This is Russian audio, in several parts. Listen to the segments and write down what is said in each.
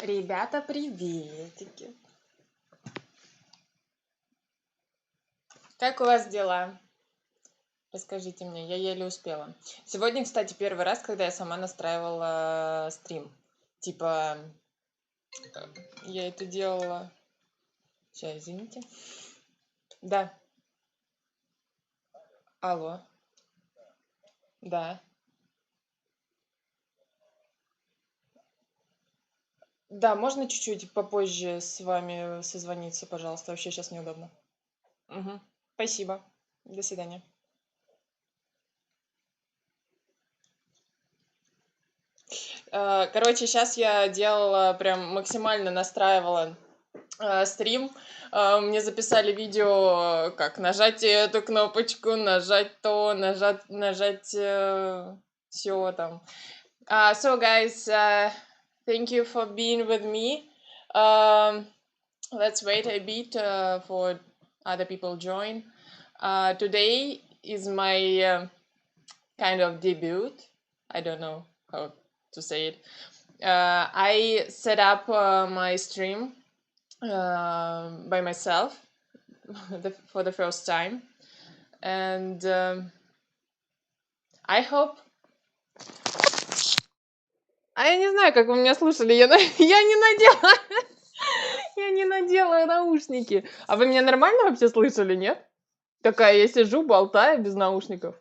Ребята, приветики. Как у вас дела? Расскажите мне, я еле успела. Сегодня, кстати, первый раз, когда я сама настраивала стрим. Типа, я это делала... Сейчас, извините. Да, алло, да. Да, можно чуть-чуть попозже с вами созвониться, пожалуйста? Вообще сейчас неудобно. Угу. Спасибо. До свидания. Короче, сейчас я делала, прям максимально настраивала стрим. Мне записали видео, как нажать эту кнопочку, нажать то, нажать все там. So guys, thank you for being with me. Let's wait a bit for other people join. Today is my kind of debut. I don't know how to say it. I set up my stream by myself for the first time, and I hope. А я не знаю, как вы меня слушали. Я не надела. Я не надела наушники. А вы меня нормально вообще слышали, нет? Такая, я сижу, болтаю без наушников.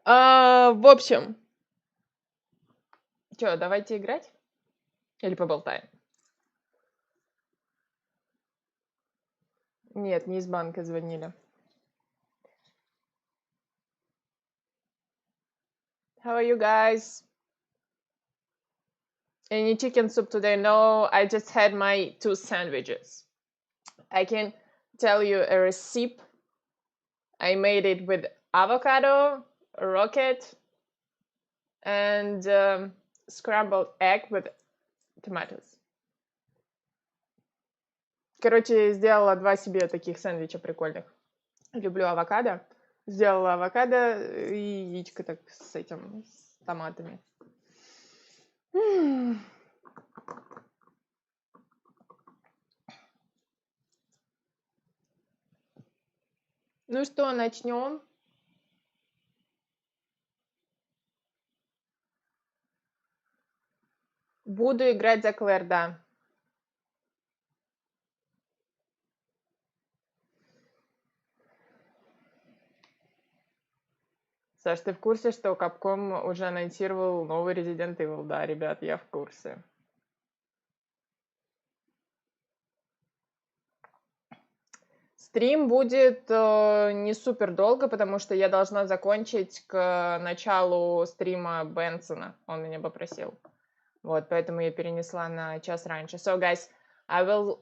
В общем, что, давайте играть? Или поболтаем? Нет, не из банка звонили. How are you guys? Any chicken soup today? No, I just had my 2 sandwiches. I can tell you a recipe. I made it with avocado, rocket, and scrambled egg with tomatoes. Короче, сделала 2 себе таких сэндвича прикольных. Люблю авокадо. Сделала авокадо и яичко так с этим, с томатами. Ну что, начнем? Буду играть за Клэр, да. Саш, ты в курсе, что Capcom уже анонсировал новый Resident Evil? Да, ребят, я в курсе. Стрим будет не супер долго, потому что я должна закончить к началу стрима Бенсона. Он меня попросил. Вот, поэтому я перенесла на час раньше. So, guys, I will...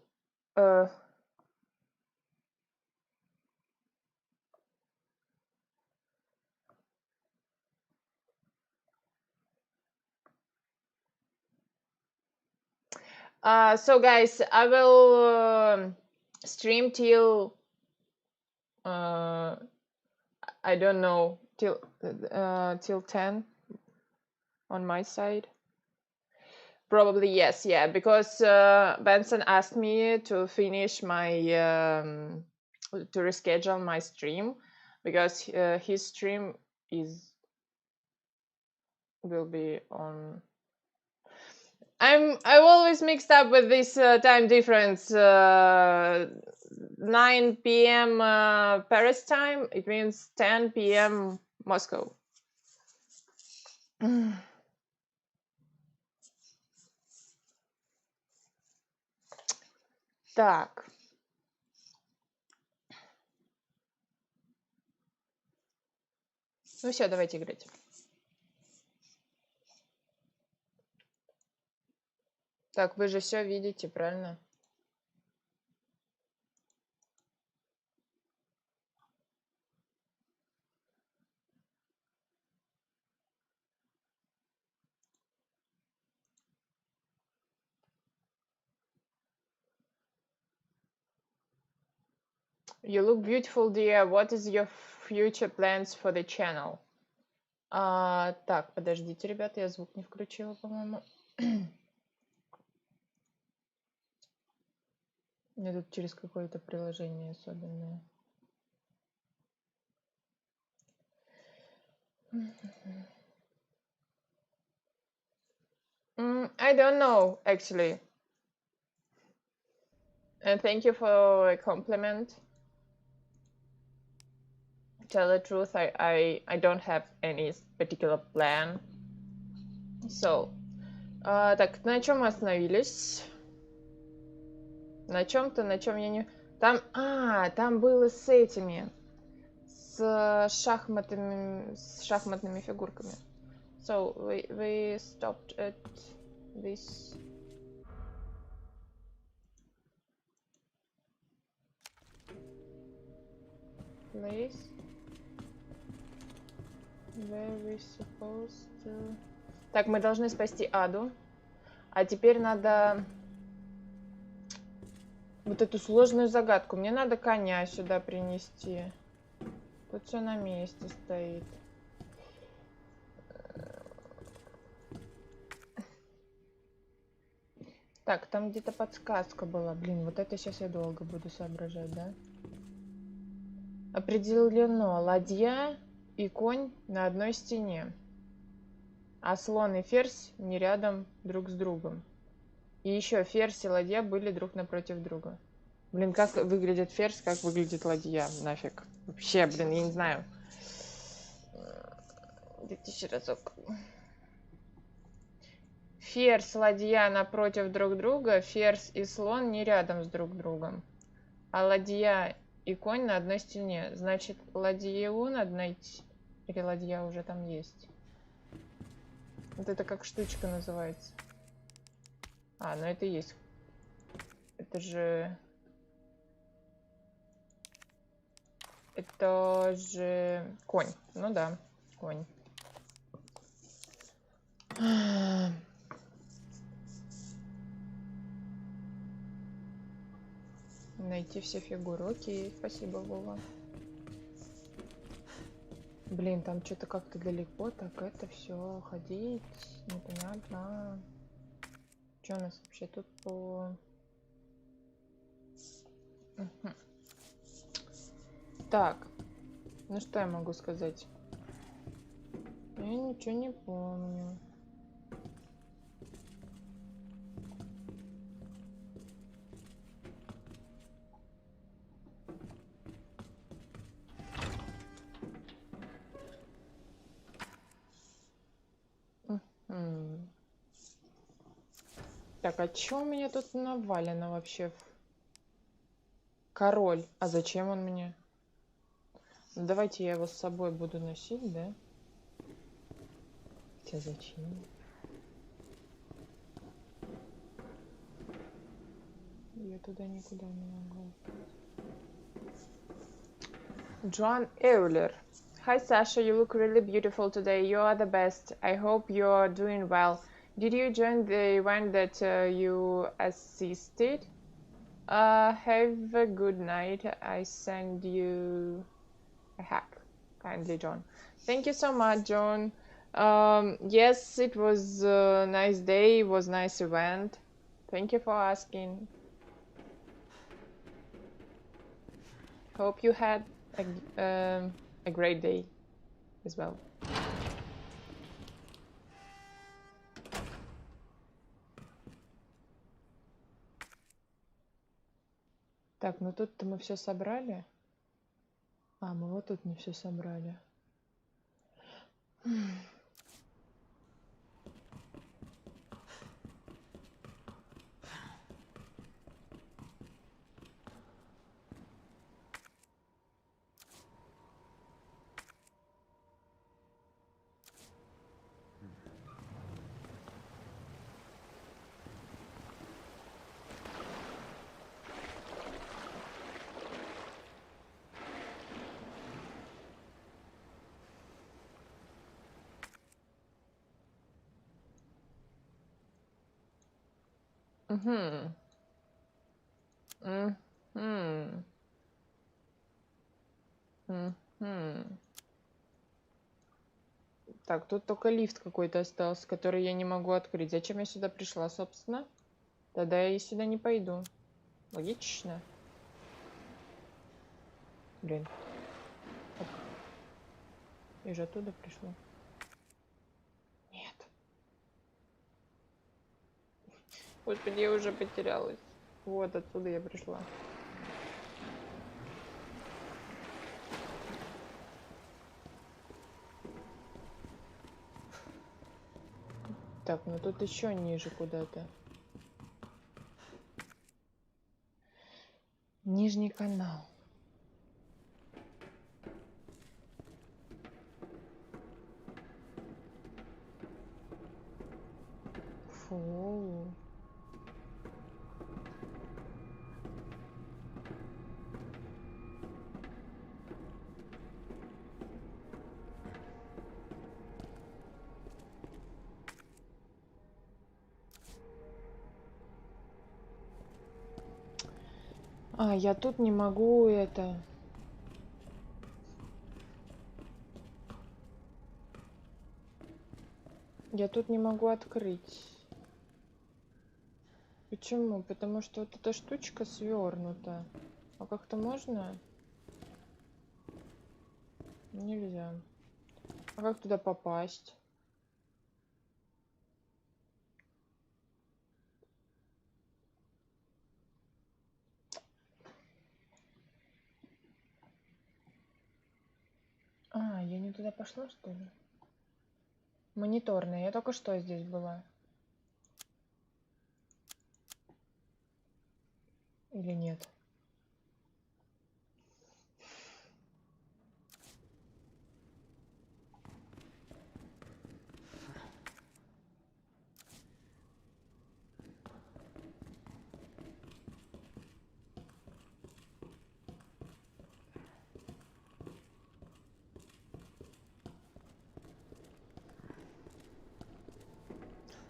So, guys, I will stream till... I don't know, till 10 on my side. Probably yes, yeah, because Benson asked me to finish my to reschedule my stream because his stream will be on. I'm always mixed up with this time difference. 9 p.m. Paris time. It means 10 p.m. Moscow. Так. Ну все, давайте играть. Так, вы же все видите, правильно? You look beautiful, dear. What is your future plans for the channel? Так, подождите, ребята, я звук не включила, по-моему. Мне тут через какое-то приложение особенное. I don't know, actually. And thank you for a compliment. Tell the truth, I don't have any particular plan. So, так, на чем мы остановились? На чем-то, на чем я не... Там, там было с этими, с шахматными фигурками. So, we stopped at this... place where we supposed to... Так, мы должны спасти Аду. А теперь надо вот эту сложную загадку. Мне надо коня сюда принести. Тут все на месте стоит. Так, там где-то подсказка была. Блин, вот это сейчас я долго буду соображать, да? Определено. Ладья и конь на одной стене. А слон и ферзь не рядом друг с другом. И еще ферзь и ладья были друг напротив друга. Блин, как выглядит ферзь, как выглядит ладья? Нафиг. Вообще, блин, я не знаю. Дайте еще разок. Ферзь, ладья напротив друг друга. Ферзь и слон не рядом с друг другом. А ладья и конь на одной стене. Значит, ладью надо найти. Или ладья уже там есть? Вот это как штучка называется. А, ну это и есть. Это же... Это же конь. Ну да, конь. Найти все фигуры. Окей, спасибо, Вова. Блин, там что-то как-то далеко, так это все ходить. Непонятно. Что у нас вообще тут по... Так, ну что я могу сказать? Я ничего не помню. Так, а чё у меня тут навалено вообще? Король. А зачем он мне? Ну, давайте я его с собой буду носить, да? Хотя зачем? Я туда никуда не могу. Joan Euler. Hi Sasha, you look really beautiful today. You are the best. I hope you're doing well. Did you join the event that you assisted? Have a good night. I send you a hack. Kindly, John. Thank you so much, John. Yes, it was a nice day. It was a nice event. Thank you for asking. Hope you had a great day as well. Так, ну тут-то мы все собрали. А, мы вот тут не все собрали. Угу. Угу. Угу. Так, тут только лифт какой-то остался, который я не могу открыть. Зачем я сюда пришла, собственно? Тогда я сюда не пойду. Логично. Блин. Так. Я же оттуда пришла. Нет. Господи, я уже потерялась. Вот отсюда я пришла. Так, ну тут еще ниже куда-то. Нижний канал. Фу. А, я тут не могу это... Я тут не могу открыть. Почему? Потому что вот эта штучка свернута. А как-то можно? Нельзя. А как туда попасть? А, я не туда пошла, что ли? Мониторная. Я только что здесь была. Или нет?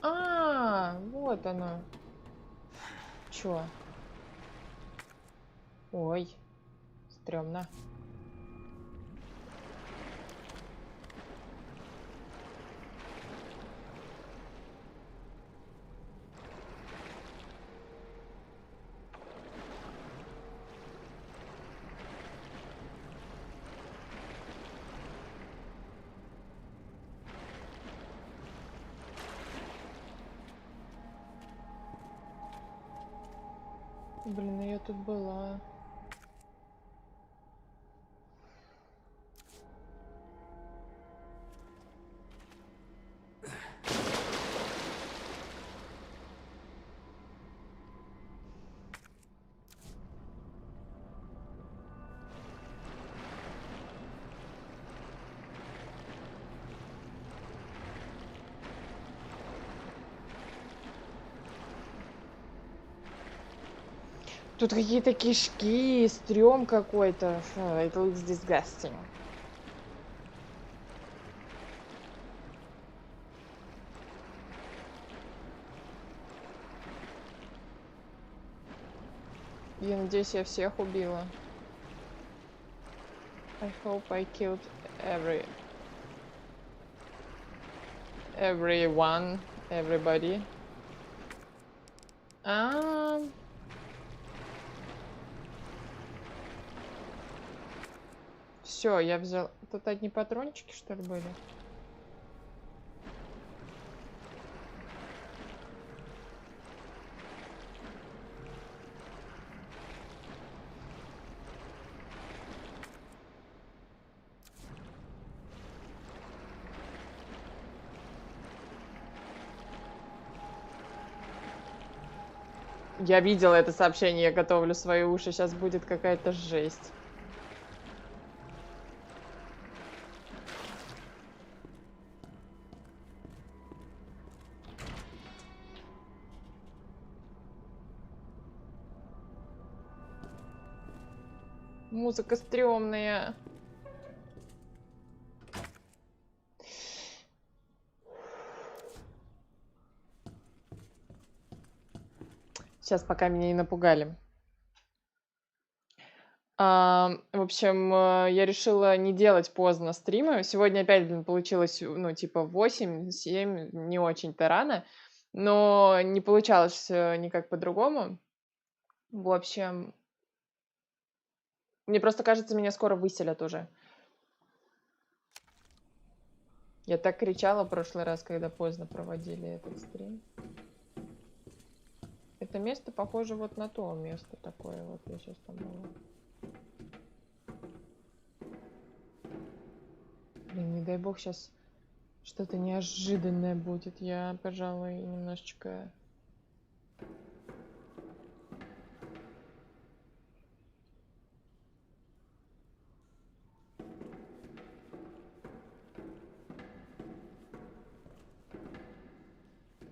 А, вот оно. Чё? Ой, стрёмно. Блин, ну я тут была. Тут какие-то кишки, стрём какой-то. It looks disgusting. Я надеюсь, я всех убила. I hope I killed everyone, everybody. Все, я взял. Тут одни патрончики, что ли, были? Я видела это сообщение, я готовлю свои уши. Сейчас будет какая-то жесть. Музыка стрёмная. Сейчас, пока меня не напугали. В общем, я решила не делать поздно стримы. Сегодня опять, блин, получилось, ну, типа 8-7, не очень-то рано, но не получалось никак по-другому. В общем, мне просто кажется, меня скоро выселят уже. Я так кричала в прошлый раз, когда поздно проводили этот стрим. Это место похоже вот на то место такое. Вот я сейчас там была. Блин, не дай бог сейчас что-то неожиданное будет. Я, пожалуй, немножечко...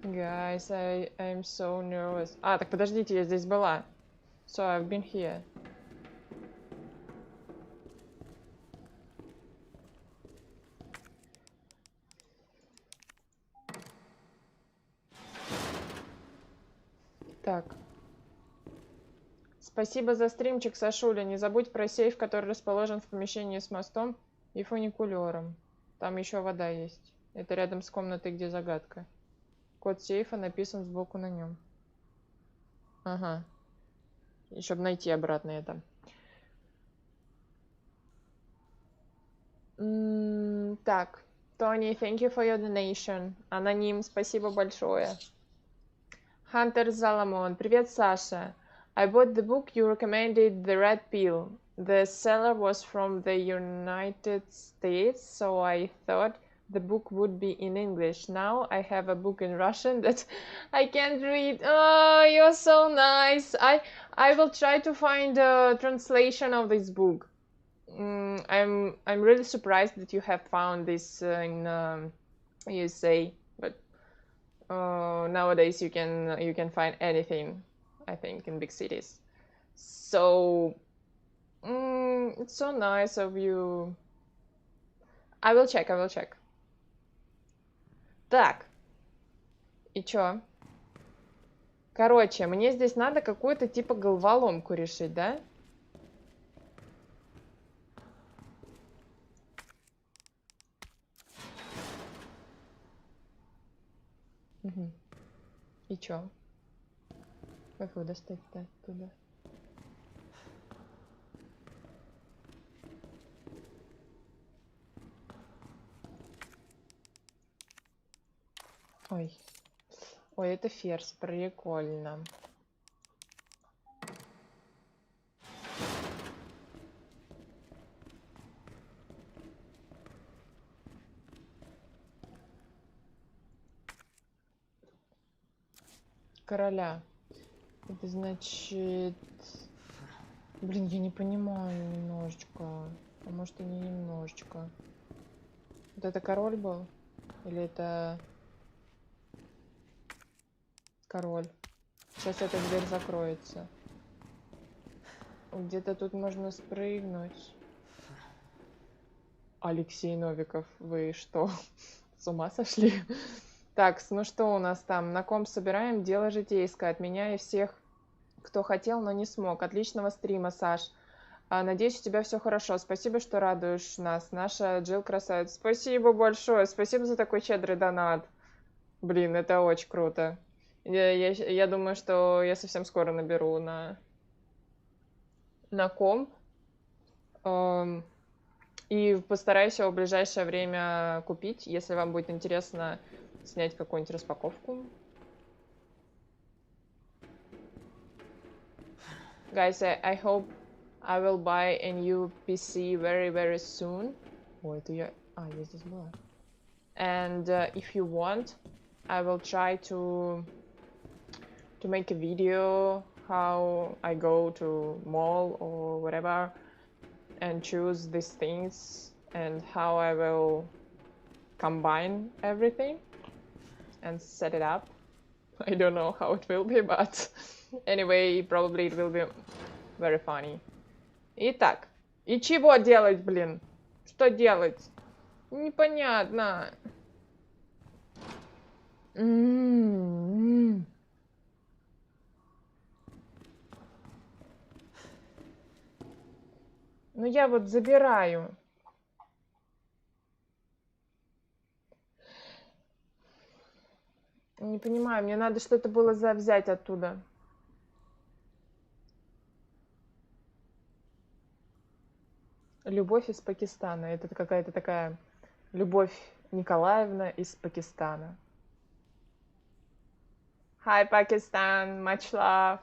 Guys, I'm so nervous. А, так подождите, я здесь была. So, I've been here. Так. Спасибо за стримчик, Сашуля. Не забудь про сейф, который расположен в помещении с мостом и фуникулером. Там еще вода есть. Это рядом с комнатой, где загадка. Код сейфа написан сбоку на нем. Ага. И чтобы найти обратно это. Так. Тони, thank you for your donation. Аноним, спасибо большое. Хантер Заламон. Привет, Саша. I bought the book you recommended, The Red Pill. The seller was from the United States, so I thought the book would be in English. Now I have a book in Russian that I can't read. Oh, you're so nice. I will try to find a translation of this book. I'm really surprised that you have found this in USA, but nowadays you can find anything, I think, in big cities. So it's so nice of you. I will check. Так, и чё? Короче, мне здесь надо какую-то типа головоломку решить, да? Угу. И чё? Как его достать-то оттуда? Ой. Ой, это ферзь, прикольно. Короля. Это значит... Блин, я не понимаю немножечко. А может и не немножечко. Вот это король был? Или это... Король. Сейчас эта дверь закроется. Где-то тут можно спрыгнуть. Алексей Новиков, вы что, с ума сошли? Так, ну что у нас там? На ком собираем? Дело житейское. От меня и всех, кто хотел, но не смог. Отличного стрима, Саш. Надеюсь, у тебя все хорошо. Спасибо, что радуешь нас. Наша Джилл красавица. Спасибо большое. Спасибо за такой щедрый донат. Блин, это очень круто. Я думаю, что я совсем скоро наберу на комп. И постараюсь его в ближайшее время купить, если вам будет интересно снять какую-нибудь распаковку. Guys, I hope I will buy a new PC very soon. Ой, это я... я здесь была. And if you want, I will try to make a video how I go to mall or whatever and choose these things and how I will combine everything and set it up. I don't know how it will be, but anyway, probably it will be very funny. Итак, и чего делать, блин? Что делать? Непонятно. Ну, я вот забираю. Не понимаю, мне надо что-то было взять оттуда. Любовь из Пакистана. Это какая-то такая Любовь Николаевна из Пакистана. Hi, Pakistan, much love.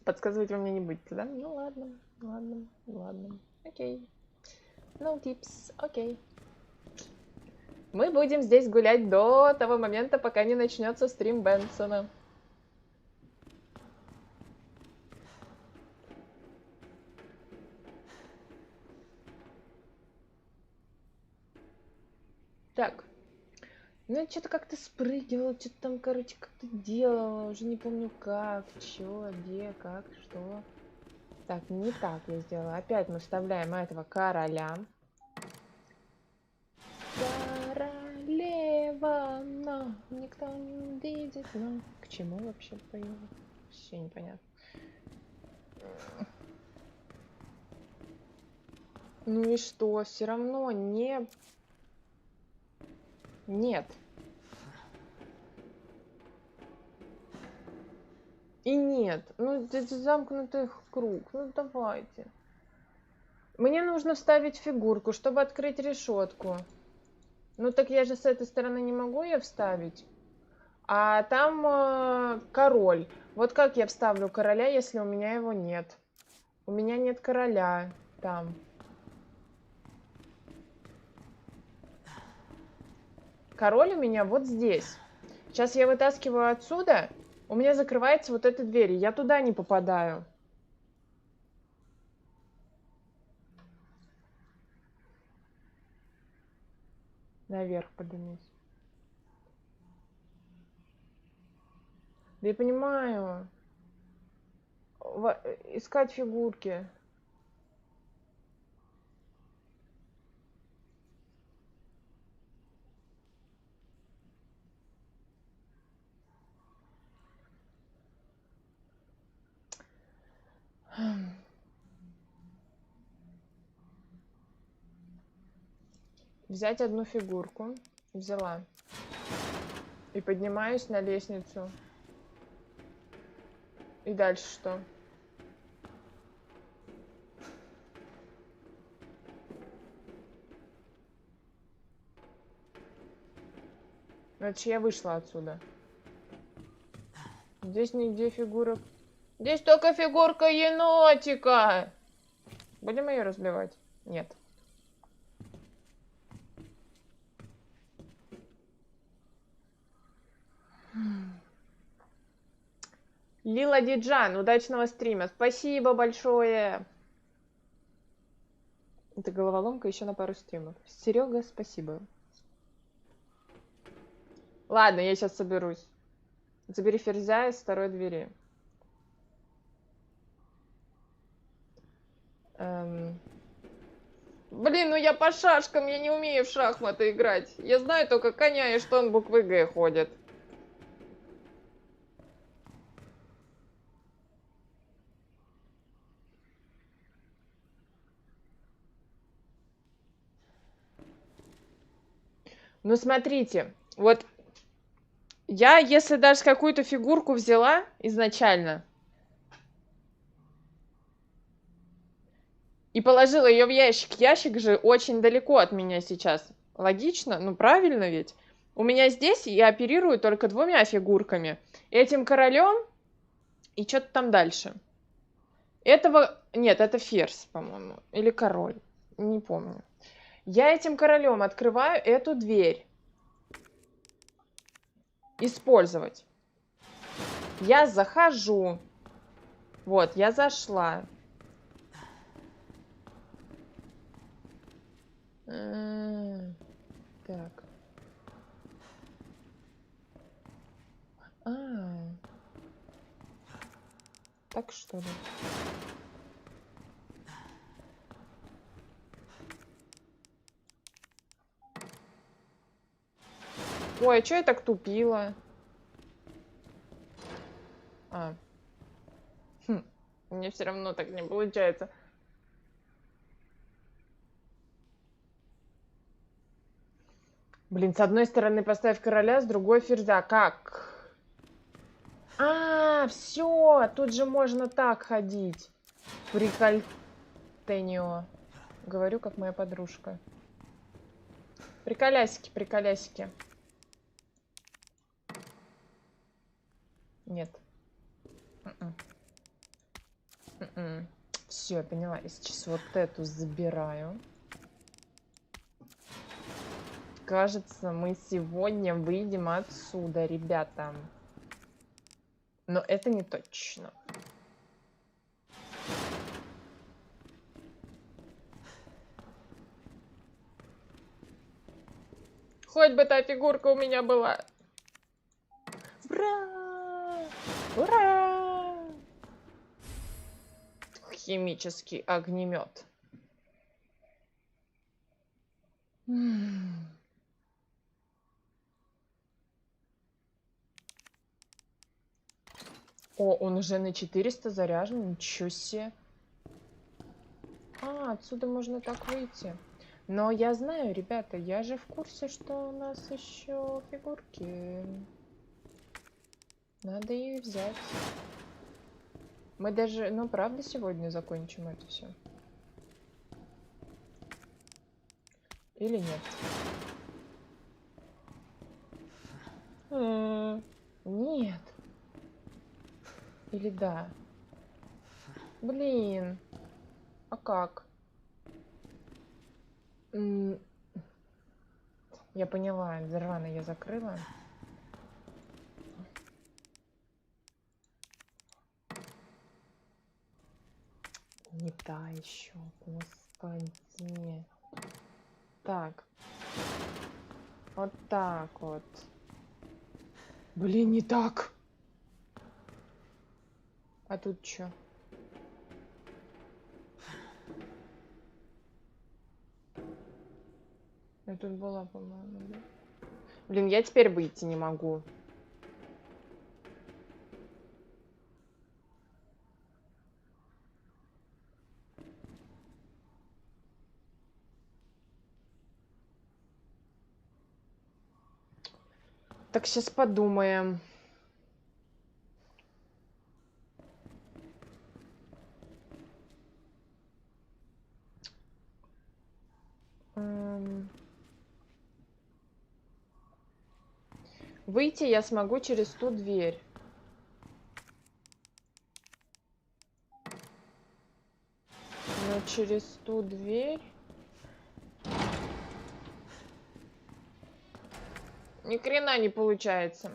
Подсказывать вы мне не будете, да? Ну ладно, ладно, ладно. Окей. No tips, окей. Мы будем здесь гулять до того момента, пока не начнется стрим Бенсона. Так. Ну, я что-то как-то спрыгивала, что-то там, короче, как-то делала. Уже не помню как, что, где, как, что. Так, не так я сделала. Опять мы вставляем этого короля. Королева, но никто не видит, но... К чему вообще пою? Вообще непонятно. Ну и что? Все равно не... Нет. И нет. Ну, это замкнутый круг. Ну, давайте. Мне нужно вставить фигурку, чтобы открыть решетку. Ну, так я же с этой стороны не могу ее вставить. А там король. Вот как я вставлю короля, если у меня его нет? У меня нет короля там. Король у меня вот здесь. Сейчас я вытаскиваю отсюда. У меня закрывается вот эта дверь. И я туда не попадаю. Наверх поднимусь. Да я понимаю. Искать фигурки. Взять одну фигурку. Взяла. И поднимаюсь на лестницу. И дальше что? Значит, я вышла отсюда. Здесь нигде фигурок. Здесь только фигурка енотика. Будем ее разбивать? Нет. Лила Диджан, удачного стрима. Спасибо большое. Это головоломка еще на пару стримов. Серега, спасибо. Ладно, я сейчас соберусь. Забери ферзя из второй двери. Блин, ну я по шашкам, я не умею в шахматы играть. Я знаю только коня и что он буквы Г ходит. Ну смотрите, вот я, если даже какую-то фигурку взяла изначально и положила ее в ящик, ящик же очень далеко от меня сейчас. Логично? Ну правильно ведь? У меня здесь я оперирую только двумя фигурками. Этим королем и что-то там дальше. Этого... Нет, это ферзь, по-моему. Или король. Не помню. Я этим королем открываю эту дверь. Использовать. Я захожу. Вот, я зашла. Так. Так что ли? Ой, а что я так тупила? Мне все равно так не получается. Блин, с одной стороны поставь короля, с другой ферзя. Как? А, все, тут же можно так ходить. Прикольтенио. Говорю, как моя подружка. Приколясики, приколясики. Нет. Все, я поняла. Я сейчас вот эту забираю. Кажется, мы сегодня выйдем отсюда, ребята. Но это не точно. Хоть бы та фигурка у меня была. Ура! Ура! Химический огнемет. О, он уже на 400 заряжен. Ничего себе. А, отсюда можно так выйти. Но я знаю, ребята, я же в курсе, что у нас еще фигурки. Надо их взять. Мы даже, ну правда, сегодня закончим это все. Или нет? Нет. Или да? Блин. А как? Я поняла, рано я закрыла. Не та еще, господи. Так. Вот так вот. Блин, не так. А тут что? Я тут была, по-моему, да? Блин, я теперь выйти не могу. Так, сейчас подумаем. Выйти я смогу через ту дверь. Но через ту дверь... Ни хрена не получается.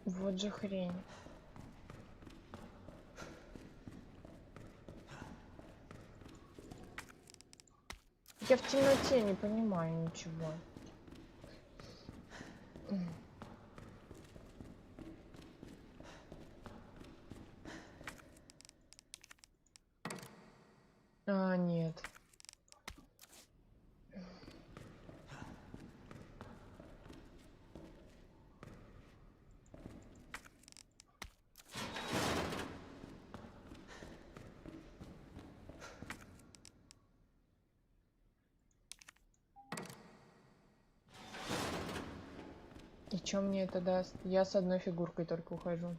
Вот же хрень. Я в темноте не понимаю ничего. А, нет. И что мне это даст? Я с одной фигуркой только ухожу.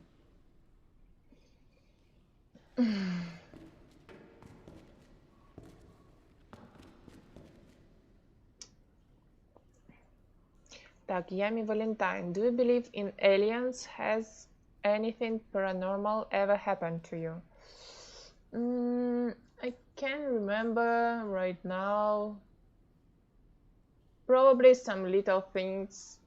Так, Yummy Valentine. Do you believe in aliens? Has anything paranormal ever happened to you? I can't remember right now. Probably some little things.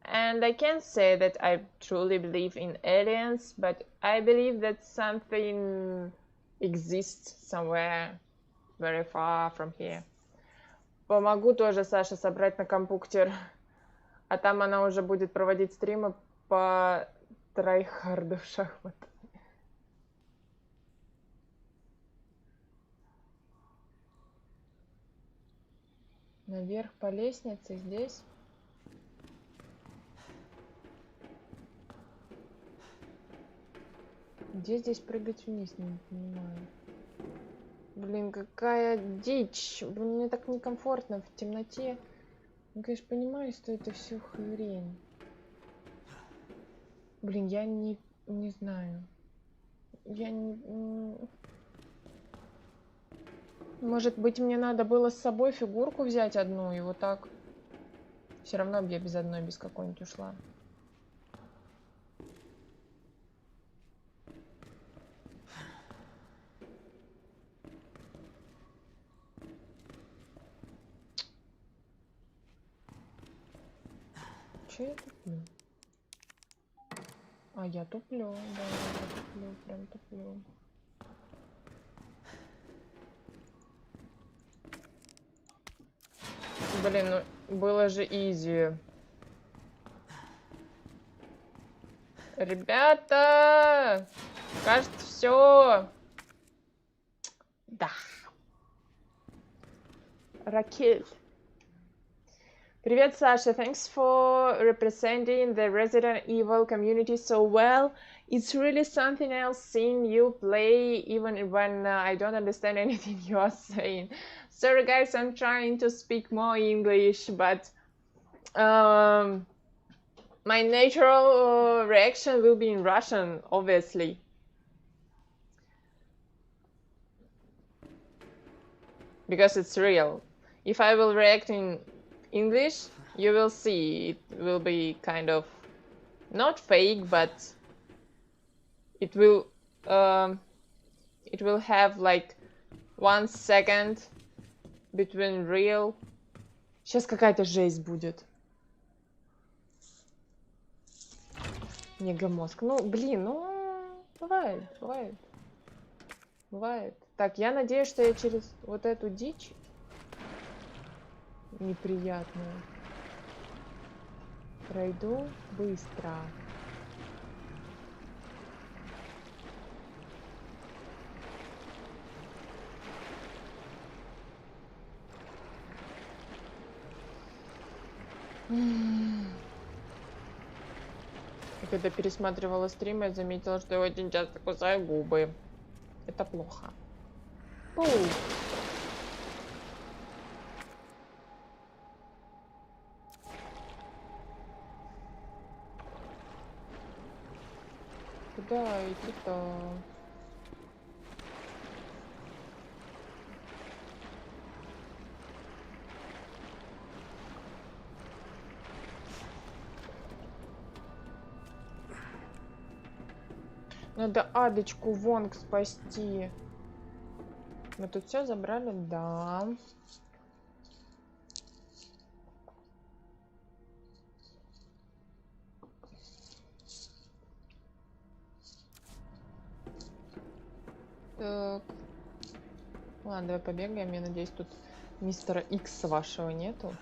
And I can't say that I truly believe in aliens, but I believe that something exists somewhere very far from here. Помогу тоже Саше собрать на компьютер, а там она уже будет проводить стримы по трайхарду в шахмат. Наверх по лестнице здесь. Где здесь прыгать вниз, не понимаю. Блин, какая дичь. Мне так некомфортно в темноте. Я, конечно, понимаю, что это все хрень. Блин, я не знаю. Я не... Может быть, мне надо было с собой фигурку взять одну и вот так. Все равно бы я без одной, без какой-нибудь ушла. Че я туплю? А я туплю, да, я туплю, прям туплю. Блин, ну было же изи. Ребята! Кажется, все. Да. Ракель. Привет, Саша. Thanks for representing the Resident Evil community so well. It's really something else seeing you play, even when I don't understand anything you are saying. Sorry, guys, I'm trying to speak more English, but my natural reaction will be in Russian, obviously. Because it's real. If I will react in English, you will see it will be kind of not fake, but it will have like 1 second between real. Сейчас какая-то жесть будет. Мегамозг. Ну, блин, ну, бывает. Так, я надеюсь, что я через вот эту дичь неприятную пройду быстро. И когда пересматривала стрим, я заметила, что я очень часто кусаю губы. Это плохо. Пух. Куда идти-то? Надо Адочку Вонг спасти. Мы тут все забрали? Да. Так. Ладно, давай побегаем. Я надеюсь, тут мистера Икс вашего нету.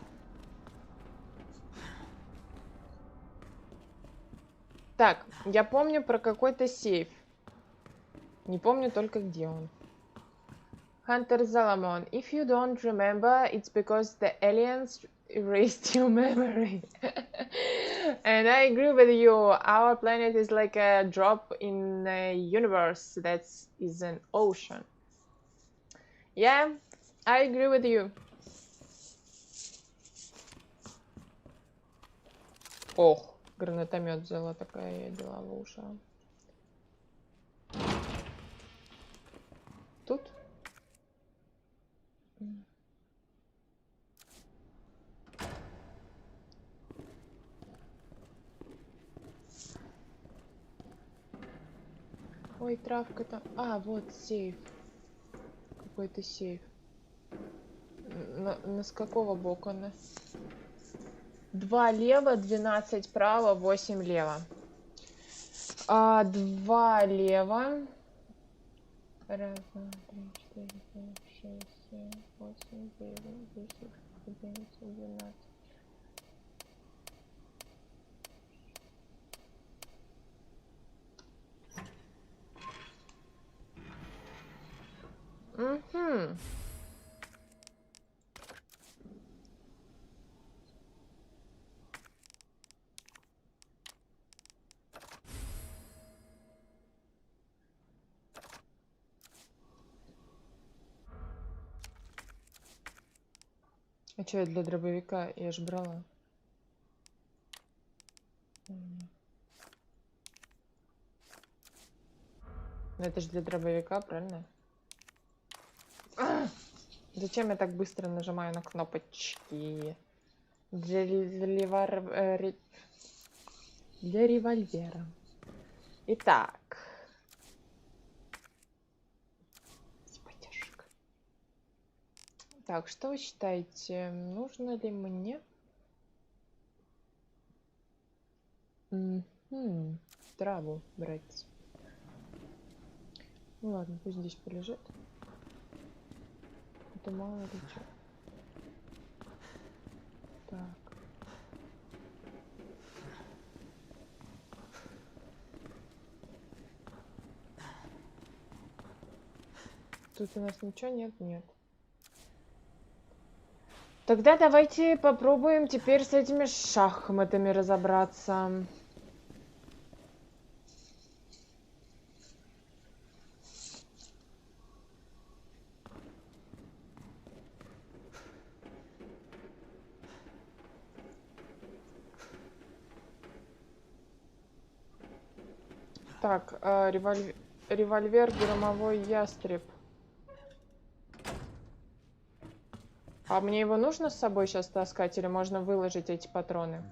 Так, я помню про какой-то сейф. Не помню только где он. Hunter Zalamon, if you don't remember, it's because the aliens erased your memory. And I agree with you. Our planet is like a drop in a universe that is an ocean. Yeah, I agree with you. Ох, гранатомет взяла, такая я дела в уши. Тут? Ой, травка там. А, вот сейф. Какой-то сейф. С какого бока она? 2 лево, 12 право, 8 лево. 2 лево. Раз, два, три, четыре, пять, шесть, семь, восемь, девять, 10, 11, 12. Угу. А что я для дробовика? Я ж брала. Ну это же для дробовика, правильно? Зачем я так быстро нажимаю на кнопочки? Для револьвера. Итак. Потяжек. Так, что вы считаете? Нужно ли мне? Траву брать. Ну ладно, пусть здесь полежит. Это мало ли что. Так. Тут у нас ничего нет? Нет. Тогда давайте попробуем теперь с этими шахматами разобраться. Так, револьвер громовой ястреб. А мне его нужно с собой сейчас таскать или можно выложить эти патроны?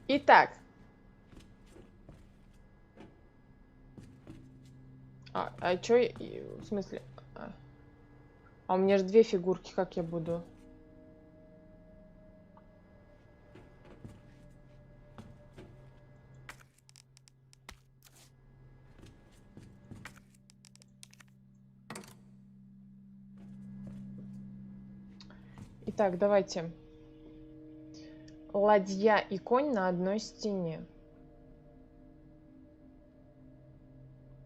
Итак. А чё, в смысле? А у меня же 2 фигурки, как я буду? Итак, давайте. Ладья и конь на одной стене.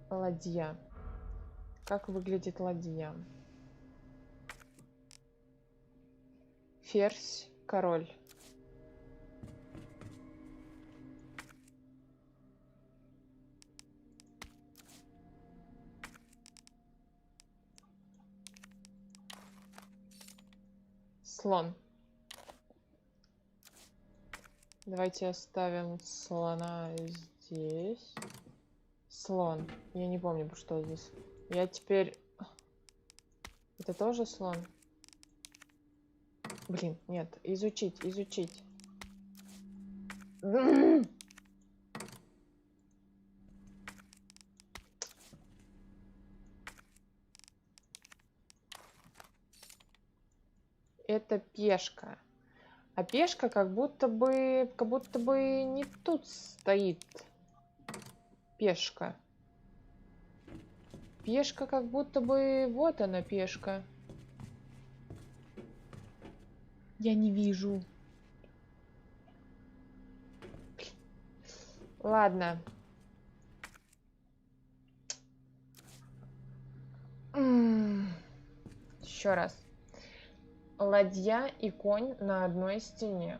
Ладья. Как выглядит ладья? Ферзь, король. Слон. Давайте оставим слона здесь. Слон. Я не помню, что здесь. Я теперь... Это тоже слон? Блин, нет. Изучить, изучить. Это пешка. А пешка как будто бы не тут стоит. Пешка. Пешка как будто бы... Вот она, пешка. Я не вижу. Ладно. Еще раз. Ладья и конь на одной стене.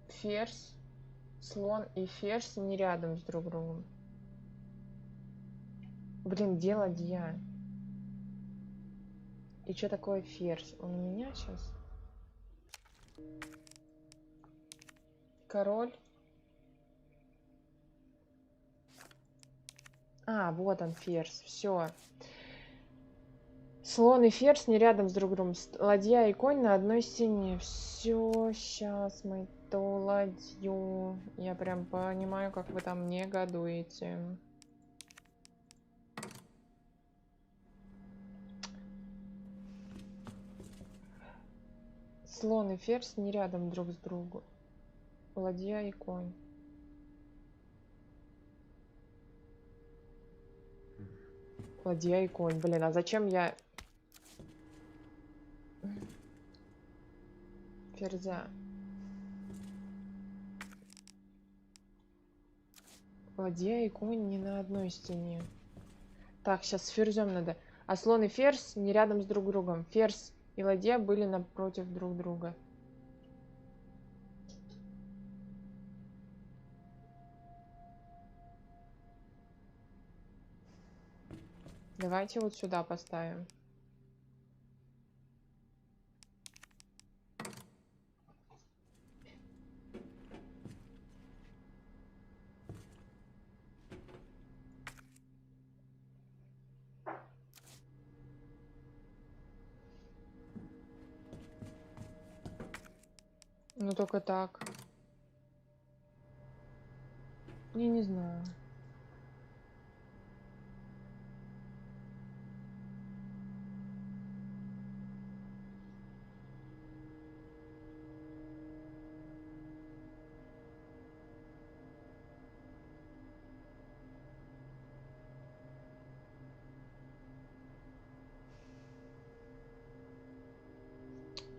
Ферзь, слон и ферзь не рядом с друг другом. Блин, где ладья? И что такое ферзь? Он у меня сейчас? Король. А, вот он, ферзь. Все. Слон и ферзь не рядом с друг другом. Ладья и конь на одной стене. Все, сейчас мы эту ладью. Я прям понимаю, как вы там негодуете. Слон и ферзь не рядом друг с другом. Ладья и конь. Ладья и конь. Блин, а зачем я... Ферзя. Ладья и конь не на одной стене. Так, сейчас с ферзем надо. А слон и ферзь не рядом с друг другом. Ферзь и ладья были напротив друг друга. Давайте вот сюда поставим. Ну только так. Я не знаю.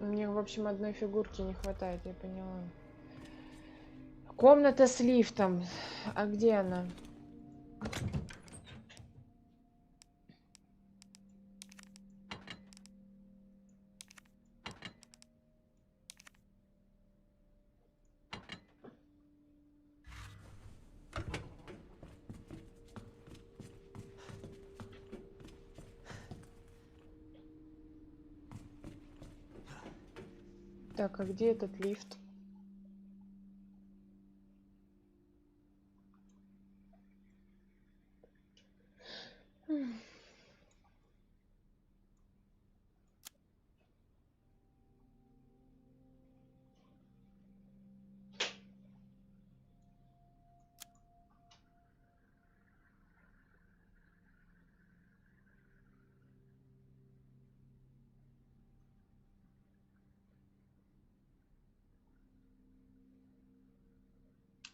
Мне, в общем, одной фигурки не хватает, я поняла. Комната с лифтом. А где она? Так, а где этот лифт?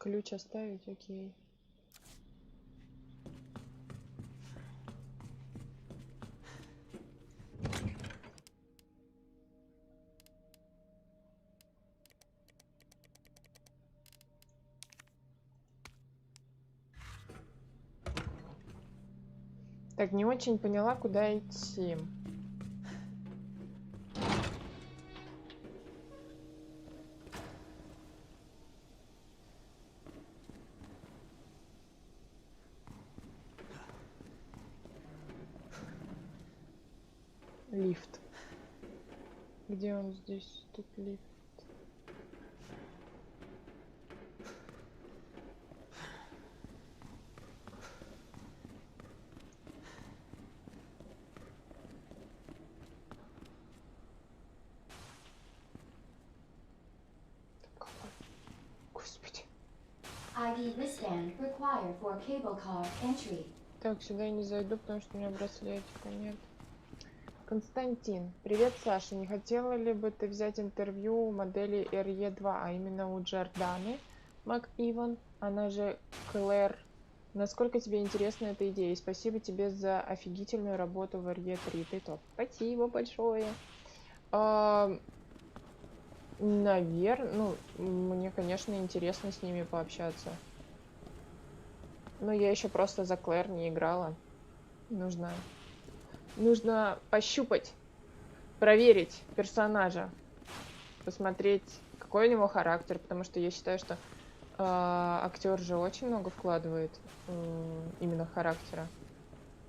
Ключ оставить? Окей. Так, не очень поняла, куда идти. Лифт. Где он здесь? Тут лифт. Господи. ID wristband required for cable car entry. Так, сюда я не зайду, потому что у меня браслетика нет. Константин. Привет, Саша. Не хотела ли бы ты взять интервью у модели RE2, а именно у Джорданы МакИван, она же Клэр? Насколько тебе интересна эта идея? И спасибо тебе за офигительную работу в RE3. Ты топ. Спасибо большое. Наверное, ну, мне, конечно, интересно с ними пообщаться. Но я еще просто за Клэр не играла. Нужно пощупать, проверить персонажа, посмотреть, какой у него характер, потому что я считаю, что актер же очень много вкладывает именно характера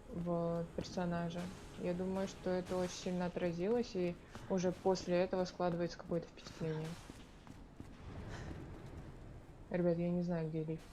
в персонажа. Я думаю, что это очень сильно отразилось, и уже после этого складывается какое-то впечатление. Ребят, я не знаю, где лифт.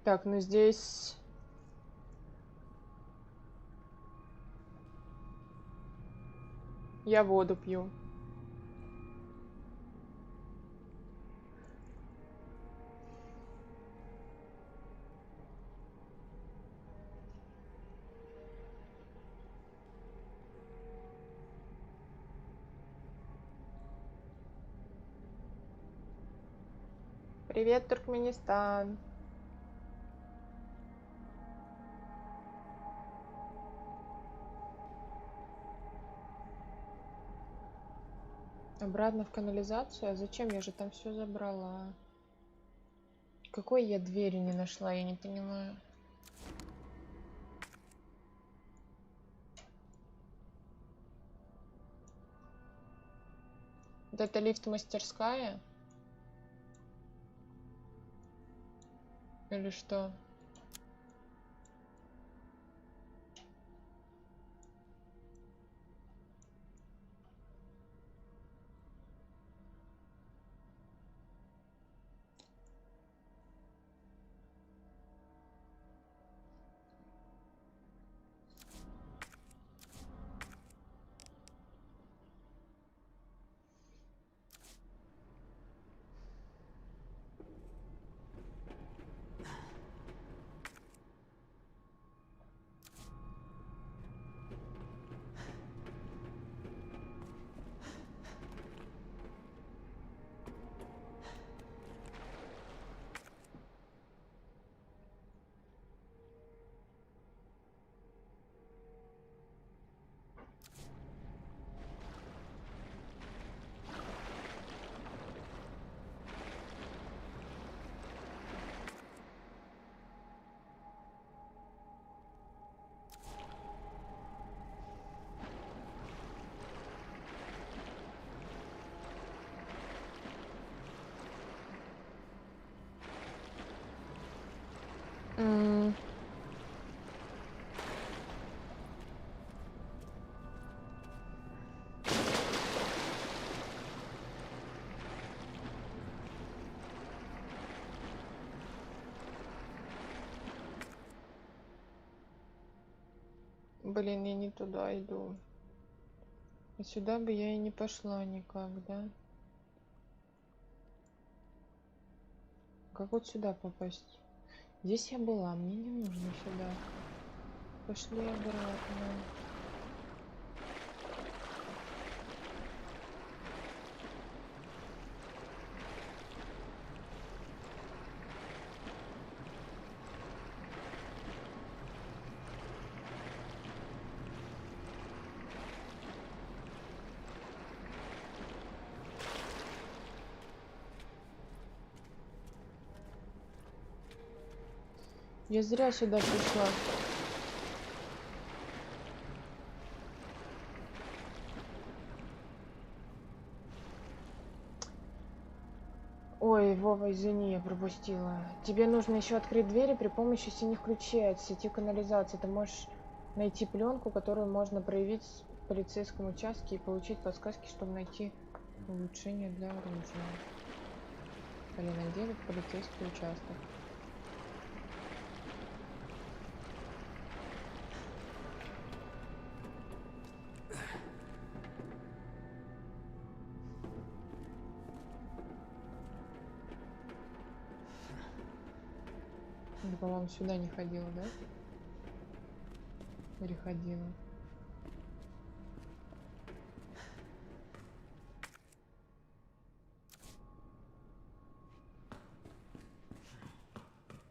Так, ну здесь... Я воду пью. Привет, Туркменистан. Обратно в канализацию? А зачем? Я же там все забрала. Какой я двери не нашла, я не понимаю. Вот это лифт-мастерская? Или что? М. Блин, я не туда иду. А сюда бы я и не пошла никак, да? Как вот сюда попасть? Здесь я была, мне не нужно сюда. Пошли обратно. Я зря сюда пришла. Ой, Вова, извини, я пропустила. Тебе нужно еще открыть двери при помощи синих ключей от сети канализации. Ты можешь найти пленку, которую можно проявить в полицейском участке и получить подсказки, чтобы найти улучшение для оружия. Или найди этот полицейский участок. Ты, по-моему, сюда не ходила, да? Или ходила?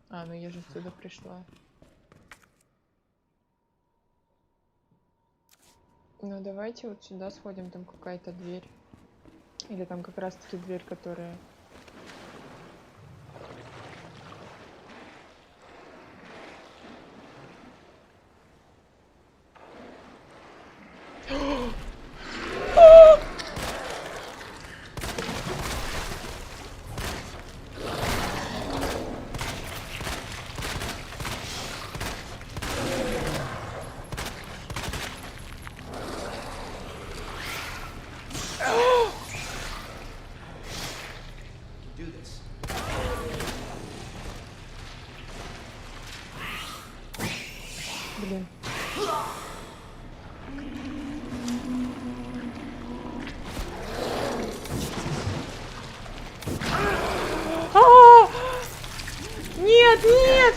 А, ну я же сюда пришла. Ну давайте вот сюда сходим, там какая-то дверь. Или там как раз-таки дверь, которая... Do this. Блин. А! Нет, нет!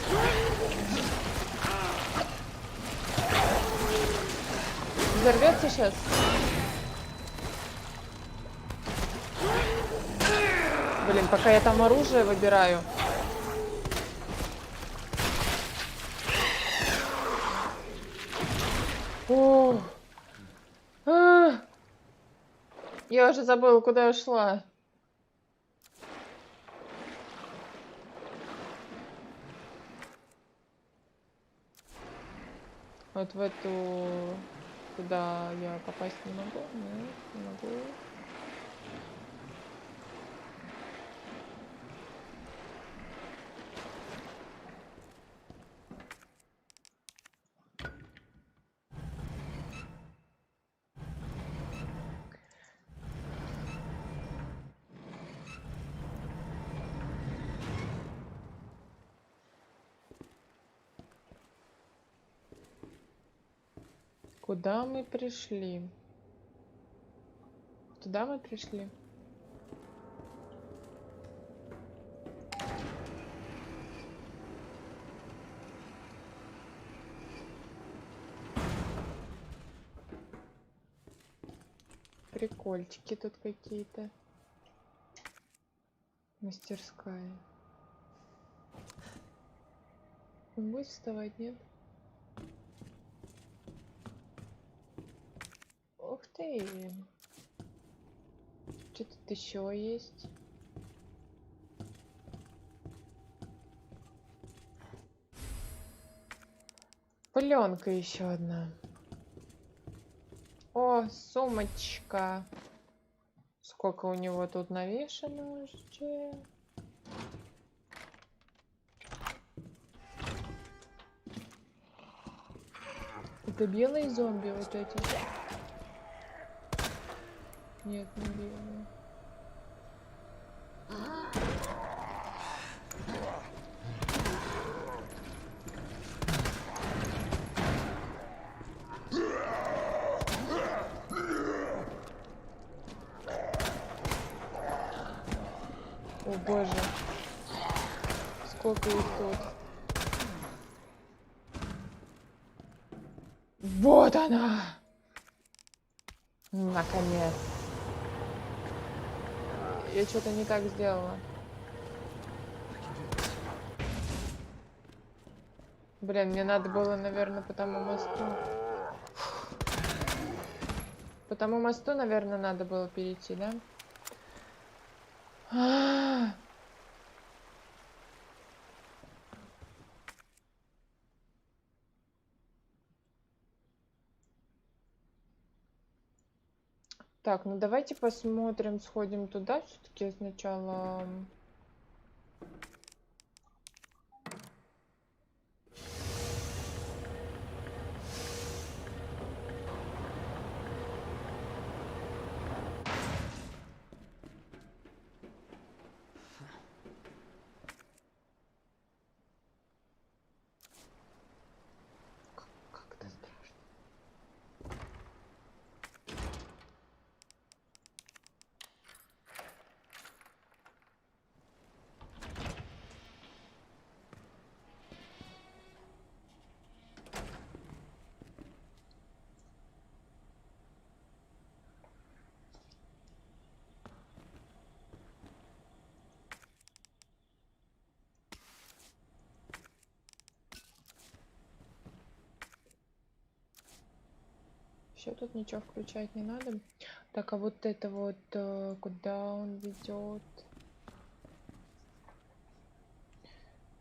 Взорвется сейчас. Блин, пока я там оружие выбираю. О! А! Я уже забыла, куда я шла. Вот в эту... Куда я попасть не могу? Нет, не могу. Куда мы пришли? Туда мы пришли? Прикольчики тут какие-то. Мастерская. Он будет вставать, нет? Ух ты! Что тут еще есть? Пленка еще одна. О, сумочка. Сколько у него тут навешано вообще? Это белые зомби вот эти? Нет, не белые. О боже. Сколько их тут. Вот она! Наконец. Я что-то не так сделала. Блин, мне надо было, наверное, по тому мосту. По тому мосту, наверное, надо было перейти, да? Так, ну давайте посмотрим, сходим туда все-таки сначала. Как-то страшно. Все, тут ничего включать не надо. Так, а вот это вот, куда он ведет?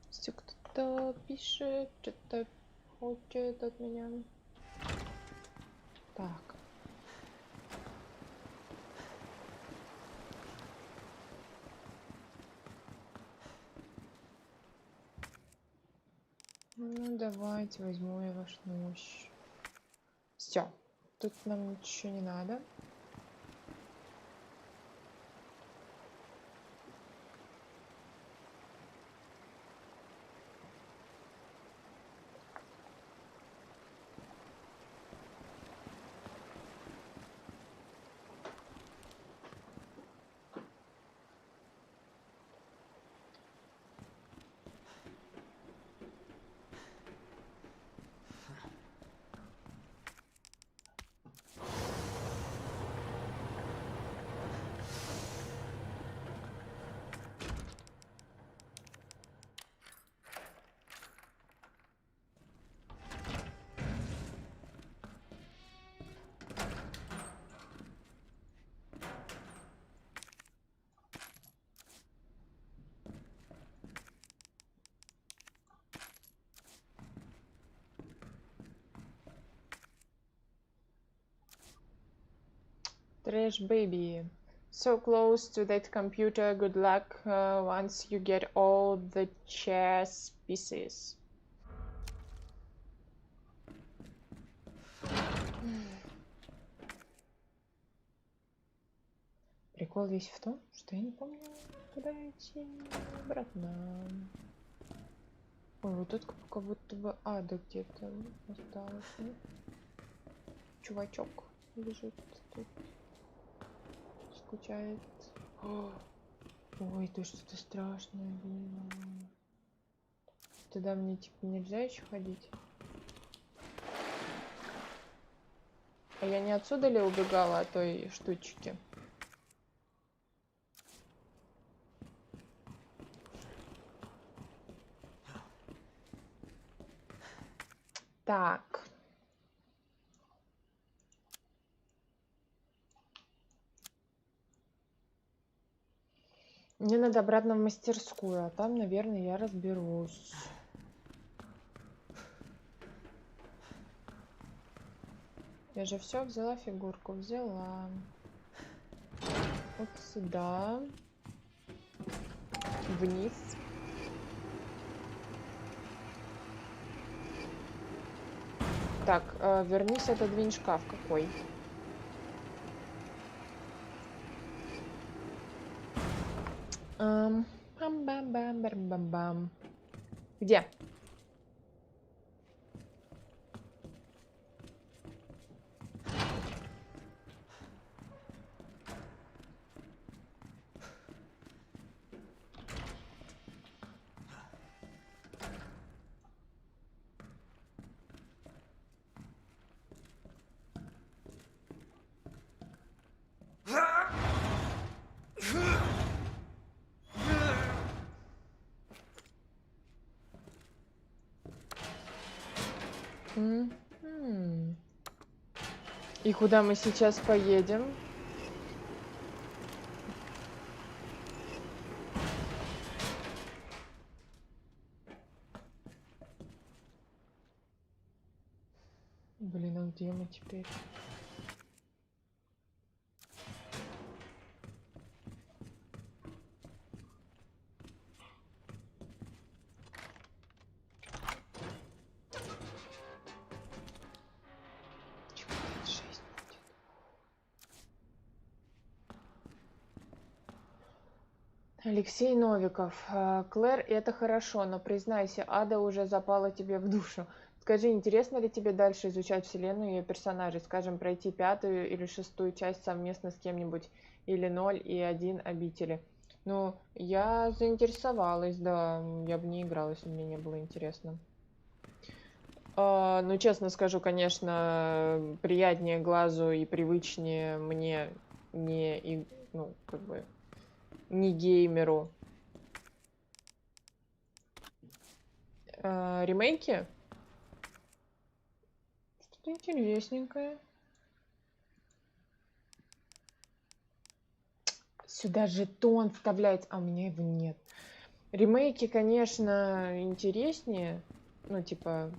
Все, кто-то пишет, что-то хочет от меня. Так. Ну, давайте возьму я ваш нож. Все. Тут нам ничего не надо. Trash baby. So close to that computer. Good luck once you get all the chess pieces. Прикол весь в том, что я не помню, куда идти обратно. Ой, вот тут как будто бы ада где-то осталось. Нет? Чувачок лежит тут, скучает. Ой, тут что-то страшное было. Туда мне типа нельзя еще ходить. А я не отсюда ли убегала от той штучки? Так. Мне надо обратно в мастерскую, а там, наверное, я разберусь. Я же все взяла фигурку, взяла. Вот сюда. Вниз. Так, вернись, отодвинь шкаф какой. Бам-бам-бам-бам-бам. Где? Мгм. И куда мы сейчас поедем? Блин, а где мы теперь? Чё, 6 будет? Алексей Новиков. Клэр, это хорошо, но признайся, ада уже запала тебе в душу. Скажи, интересно ли тебе дальше изучать вселенную и ее персонажей? Скажем, пройти 5-ю или 6-ю часть совместно с кем-нибудь? Или 0 и 1 обители? Ну, я заинтересовалась, да. Я бы не играла, если бы мне не было интересно. Ну, честно скажу, конечно, приятнее глазу и привычнее мне не, ну, как бы, не геймеру. Ремейки? Что-то интересненькое. Сюда жетон вставляется, а у меня его нет. Ремейки, конечно, интереснее. Ну, типа,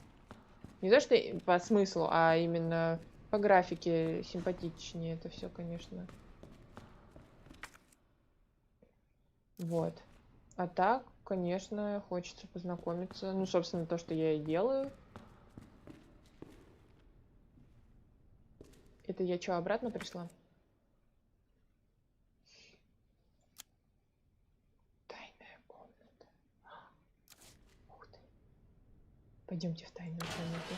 не то, что по смыслу, а именно по графике симпатичнее это все, конечно. Вот. А так, конечно, хочется познакомиться. Ну, собственно, то, что я и делаю. Это я что, обратно пришла? Тайная комната. Ух ты. Пойдемте в тайную комнату.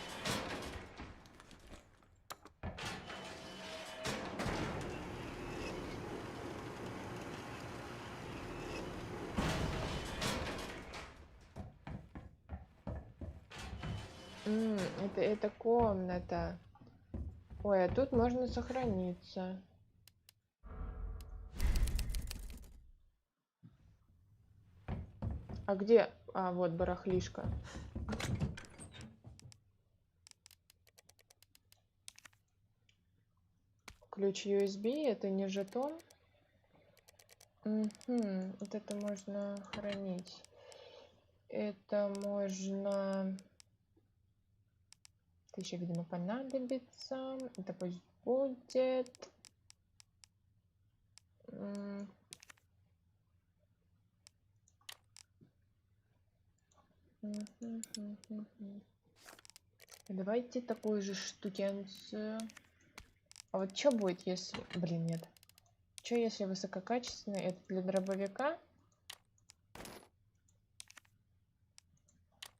Это комната. Ой, а тут можно сохраниться. А где? А, вот барахлишка. Ключ USB, это не жетон. Вот это можно хранить. Это можно... Это еще, видимо, понадобится. Это пусть будет. Давайте такую же штукенцию. А вот что будет, если... Блин, нет. Что, если высококачественный? Это для дробовика?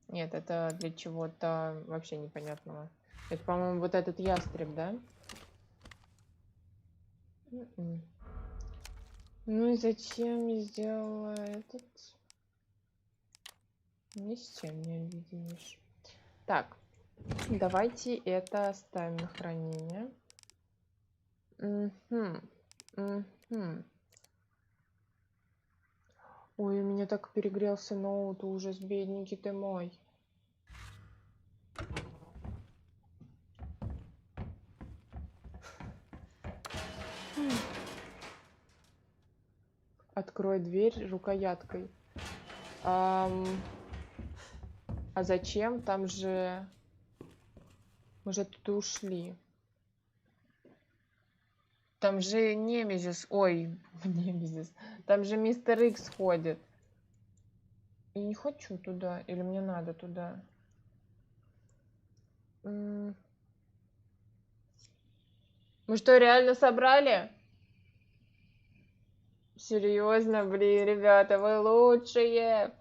Нет, это для чего-то вообще непонятного. Это, по-моему, вот этот ястреб, да? Ну и зачем я сделала этот? Ни с чем не объединишь. Так, давайте это оставим на хранение. Ой, у меня так перегрелся ноут, ужас, бедненький ты мой. Открой дверь рукояткой. А зачем? Там же... Мы же тут ушли. Там же Немезис... Ой, Немезис. Там же Мистер Икс ходит. Я не хочу туда. Или мне надо туда? Мы что, реально собрали? Серьезно, блин, ребята, вы лучшие.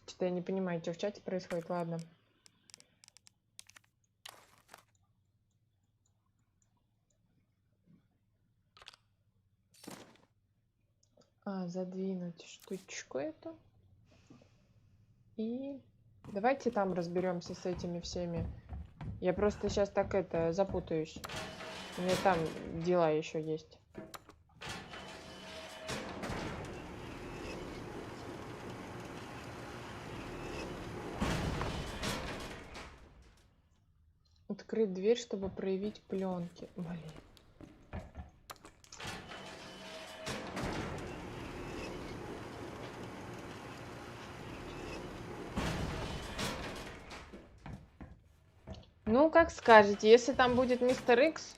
Что-то я не понимаю, что в чате происходит. Ладно. Задвинуть штучку эту. И давайте там разберемся с этими всеми. Я просто сейчас так это запутаюсь. У меня там дела еще есть. Открыть дверь, чтобы проявить пленки. Блин. Ну, как скажете, если там будет Мистер Икс,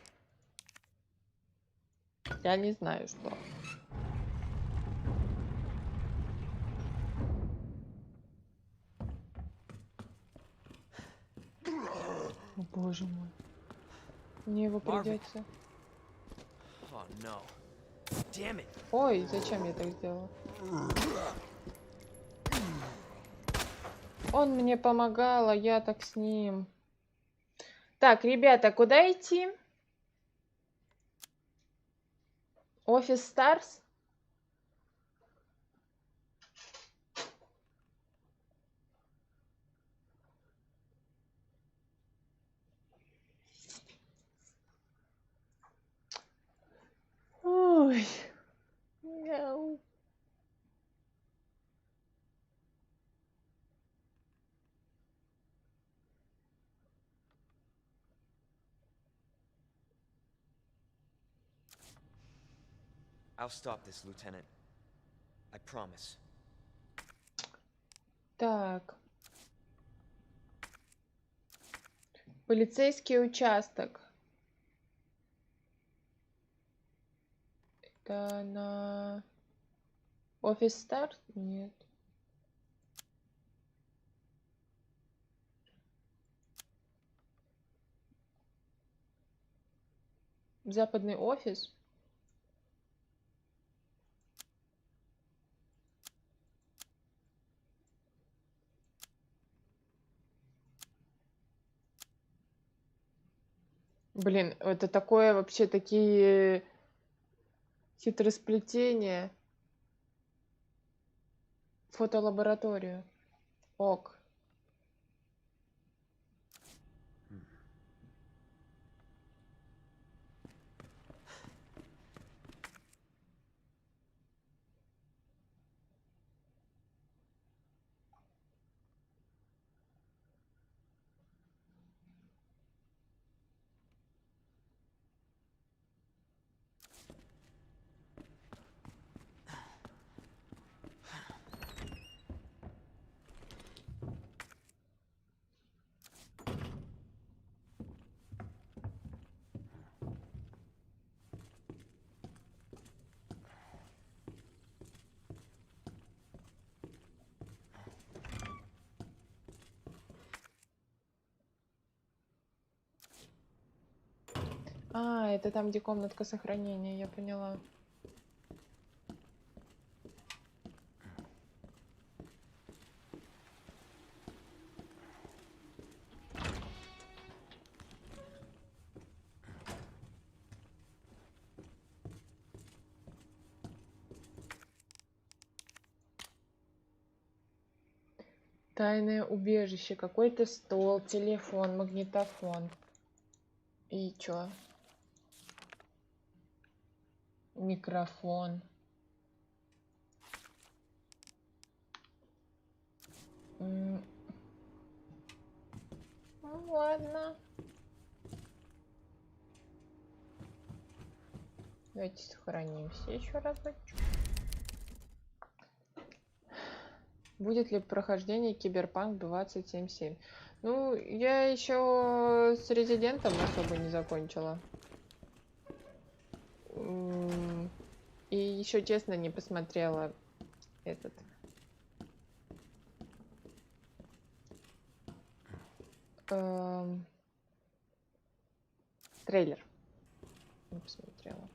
я не знаю, что. О, боже мой. Мне его придется. Ой, зачем я так сделала? Он мне помогал, а я так с ним. Так, ребята, куда идти? Офис Старс? Ой. Мяу. I'll stop this, Lieutenant. I promise. Так. Полицейский участок. Это на... Офис Старт? Нет. Западный офис? Блин, это такое вообще такие хитросплетения. Фотолабораторию. Ок. А, это там, где комнатка сохранения, я поняла. Тайное убежище, какой-то стол, телефон, магнитофон. И чё? Микрофон. Ну ладно. Давайте сохранимся еще разочек. Будет ли прохождение Киберпанк 2077? Ну, я еще с Резидентом особо не закончила. И еще честно не посмотрела этот трейлер. Не посмотрела.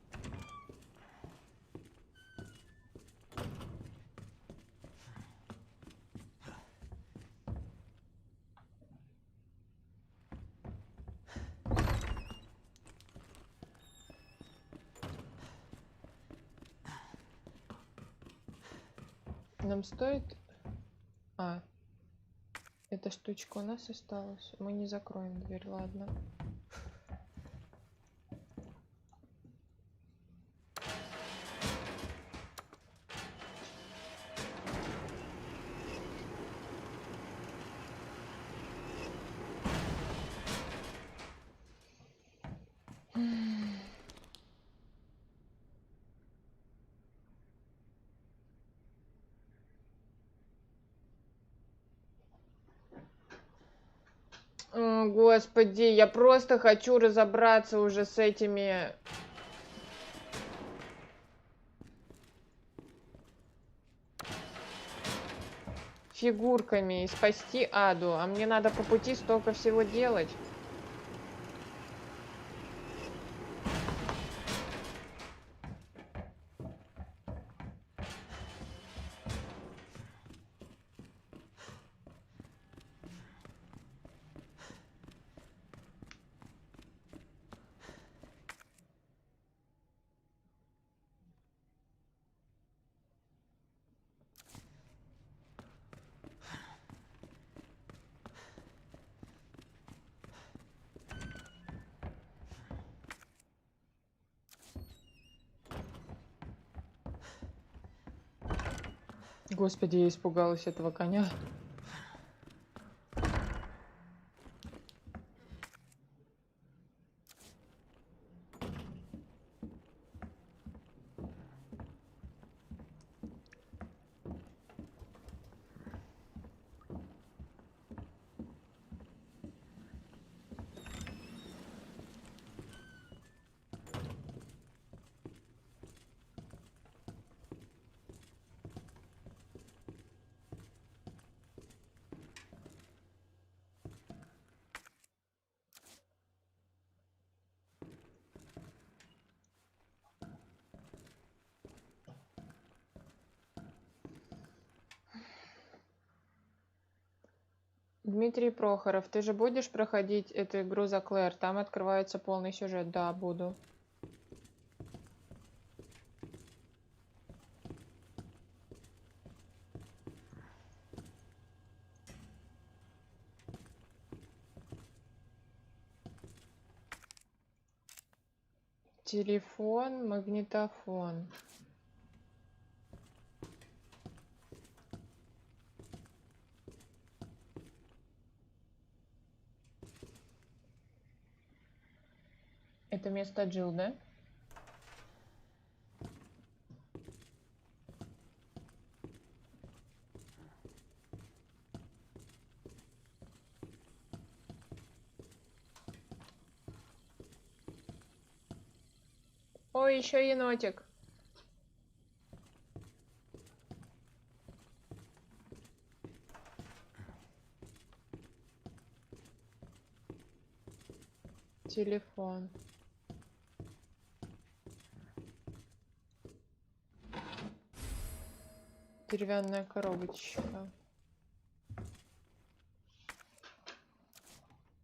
Нам стоит... А, эта штучка у нас осталась. Мы не закроем дверь, ладно. О, господи, я просто хочу разобраться уже с этими... фигурками и спасти Аду. А мне надо по пути столько всего делать. Господи, я испугалась этого коня. Дмитрий Прохоров, ты же будешь проходить эту игру за Клэр? Там открывается полный сюжет. Да, буду. Телефон, магнитофон. Это место Джилл, да? Ой, еще енотик. Телефон. Деревянная коробочка.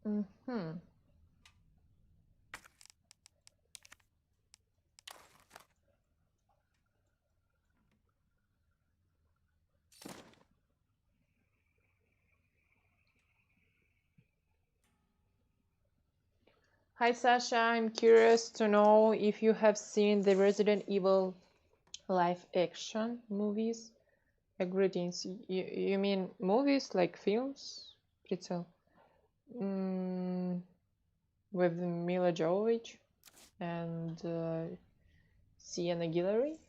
Мгм. Hi Sasha, I'm curious to know if you have seen the Resident Evil live action movies. Greetings. You mean movies like films? Прицел. With Mila Jovovich and Sienna Guillory?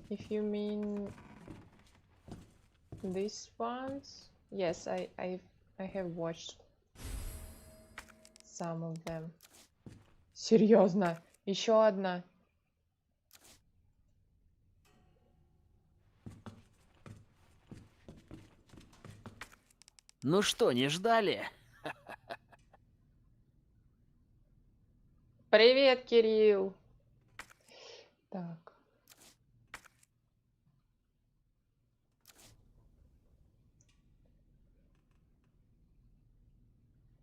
If you mean these ones, yes, I have watched some of them. Серьезно? Еще одна. Ну что, не ждали? Привет, Кирилл. Так.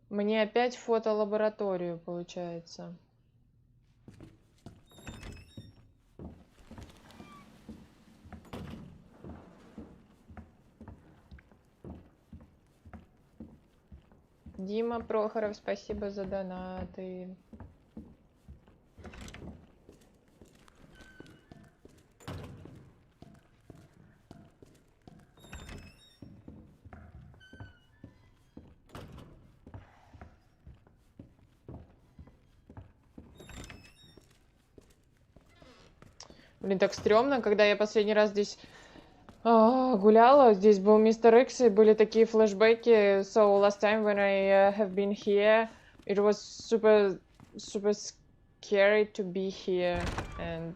Мне опять фотолабораторию, получается. Дима Прохоров, спасибо за донаты. Блин, так стрёмно, когда я последний раз здесь гуляла, здесь был Мистер Икс, и были такие флешбеки. So last time when I have been here, it was super scary to be here, and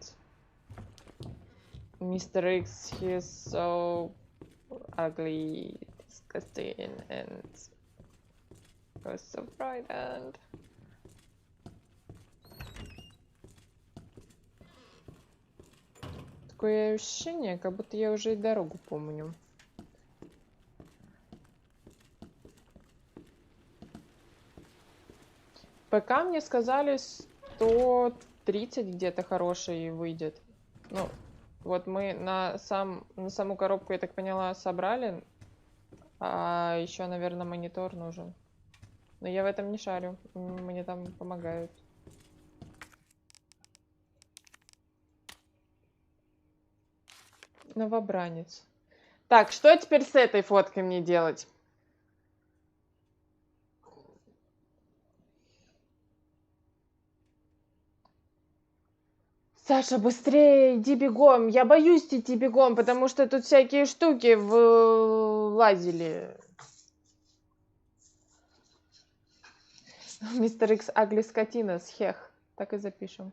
Mr. X, he is so ugly, disgusting, and I was so frightened. Такое ощущение, как будто я уже и дорогу помню. ПК мне сказали 130 где-то хороший выйдет. Ну, вот мы на саму коробку, я так поняла, собрали. А еще, наверное, монитор нужен. Но я в этом не шарю. Мне там помогают. Новобранец. Так, что теперь с этой фоткой мне делать? Саша, быстрее, иди бегом. Я боюсь идти бегом, потому что тут всякие штуки влазили. Мистер Икс Агли скотина, схех. Так и запишем.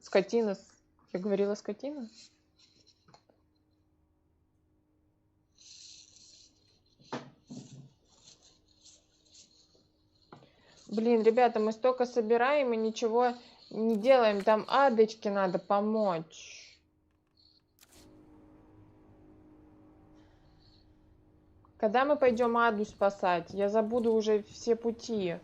Скотина. Я говорила скотина? Блин, ребята, мы столько собираем и ничего не делаем. Там Адочке надо помочь. Когда мы пойдем Аду спасать? Я забуду уже все пути.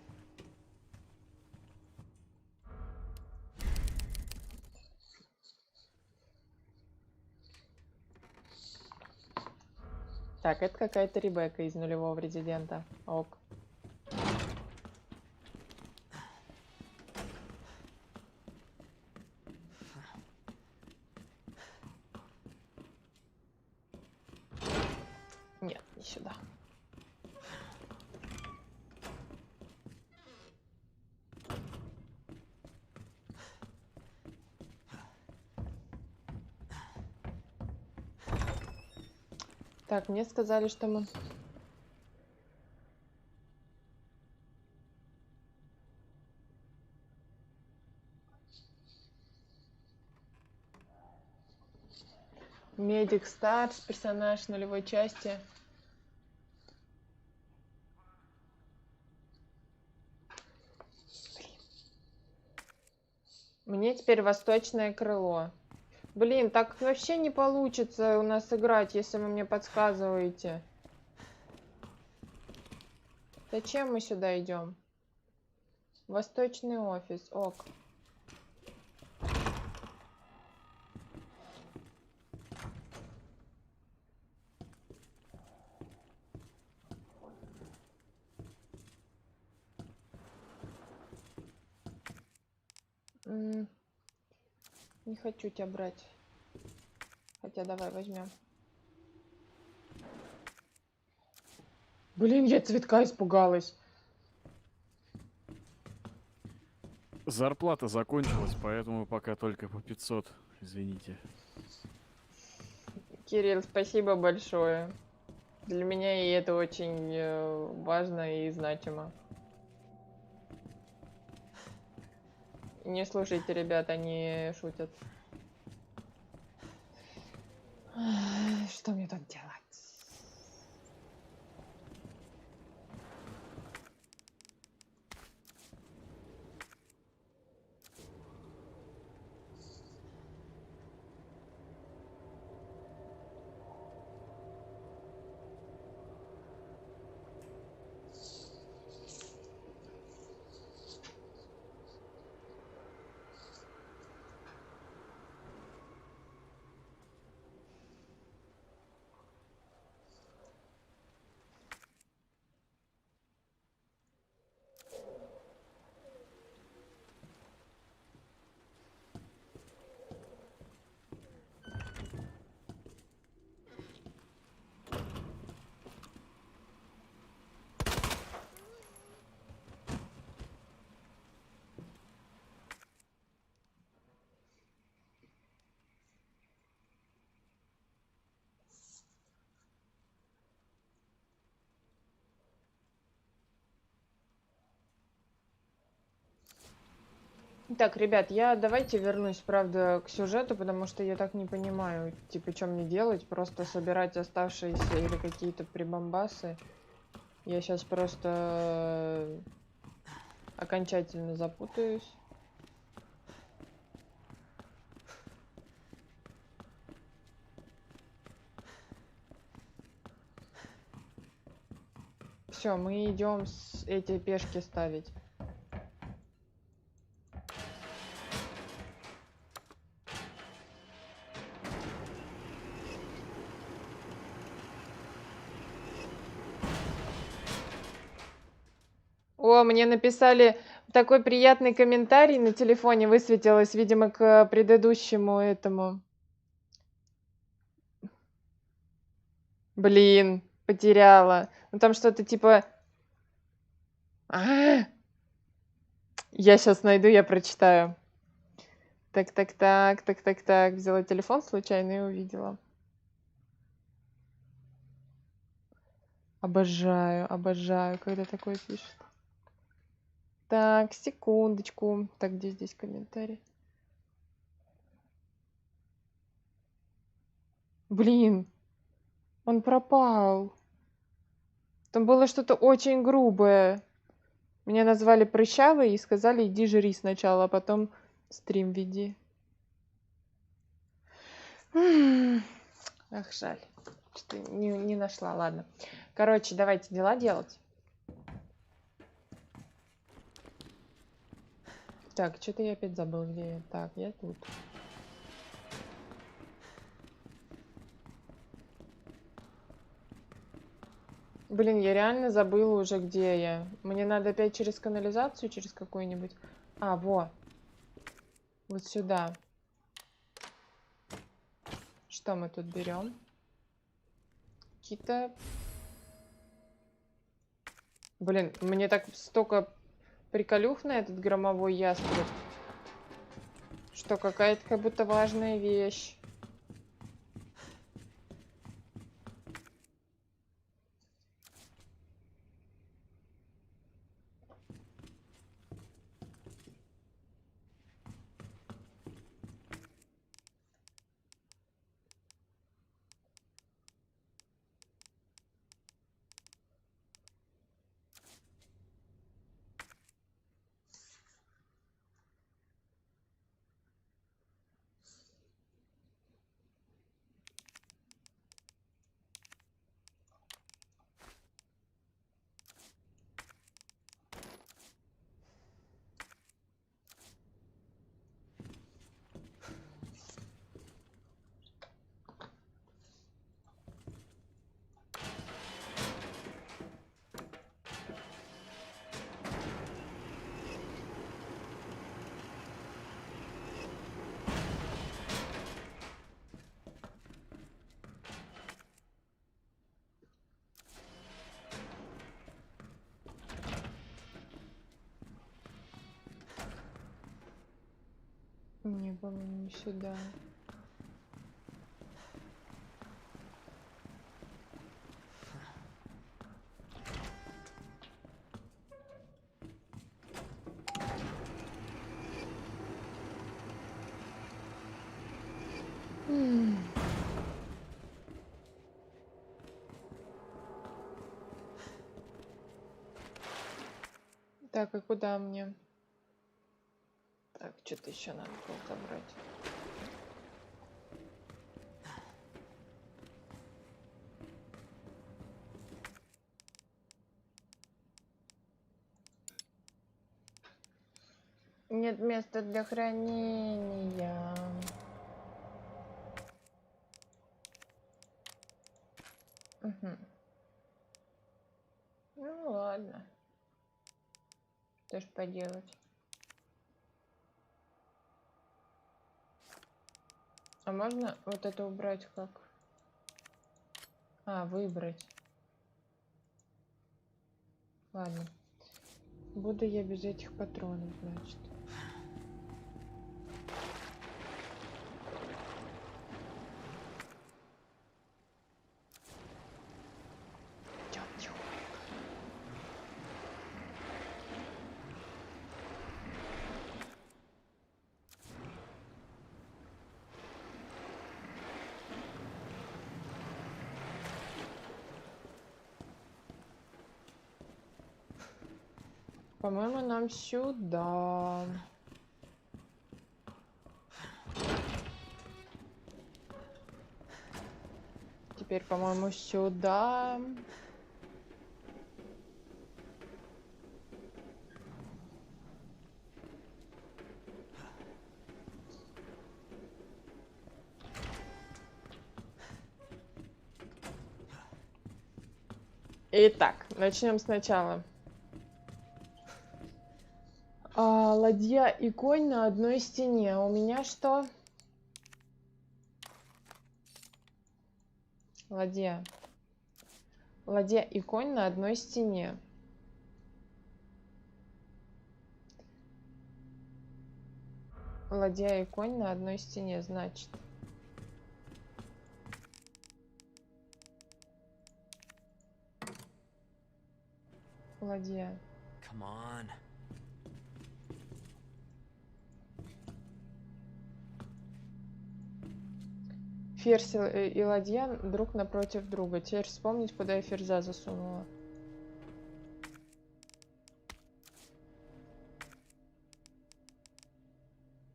Так, это какая-то Ребекка из нулевого резидента. Ок. Нет, не сюда. Так, мне сказали, что мы... Медик Старс, персонаж нулевой части. Мне теперь восточное крыло. Блин, так вообще не получится у нас играть, если вы мне подсказываете. Зачем мы сюда идем? Восточный офис, ок. Не хочу тебя брать. Хотя давай возьмем. Блин, я цветка испугалась. Зарплата закончилась, поэтому пока только по 500. Извините. Кирилл, спасибо большое. Для меня и это очень важно и значимо. Не слушайте, ребят, они шутят. Что мне тут делать? Так, ребят, я давайте вернусь, правда, к сюжету, потому что я так не понимаю, типа, что мне делать, просто собирать оставшиеся или какие-то прибамбасы. Я сейчас просто окончательно запутаюсь. Все, мы идем эти пешки ставить. О, мне написали такой приятный комментарий на телефоне, высветилось, видимо, к предыдущему этому. Блин, потеряла. Ну там что-то типа... Я сейчас найду, я прочитаю. Так. Взяла телефон случайно и увидела. Обожаю, когда такое пишет. Так, секундочку. Так, где здесь комментарий? Блин, он пропал. Там было что-то очень грубое. Меня назвали прыщавой и сказали, иди жри сначала, а потом стрим веди. Ах, жаль. Что не нашла, ладно. Короче, давайте дела делать. Так, что-то я опять забыл, где я. Так, я тут. Блин, я реально забыла уже, где я. Мне надо опять через канализацию, через какую-нибудь. А, во. Вот сюда. Что мы тут берем? Какие-то... Блин, мне так столько приколюх на этот громовой ястреб, что какая-то как будто важная вещь. по-моему, не сюда. Так, и куда мне? Так, что-то еще надо было забрать. Нет места для хранения. Мгм. Ну ладно. Что ж поделать. А можно вот это убрать как? А, выбрать. Ладно. Буду я без этих патронов, значит. Тихо. По-моему, нам сюда. Теперь, по-моему, сюда. Итак, начнем сначала. Ладья и конь на одной стене. А у меня что? Ладья. Ладья и конь на одной стене. Ладья и конь на одной стене, значит. Ладья. Come on. Ферзь и ладья друг напротив друга. Теперь вспомнить, куда я ферзя засунула.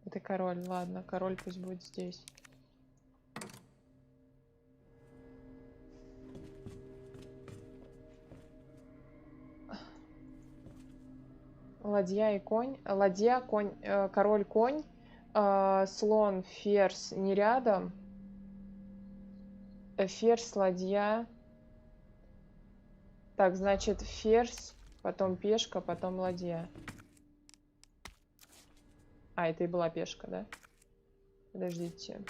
Это король. Ладно, король пусть будет здесь. Ладья и конь. Ладья, конь, король, конь. Слон, ферзь не рядом. Ферзь, ладья. Так, значит, ферзь, потом пешка, потом ладья. А, это и была пешка, да? Подождите.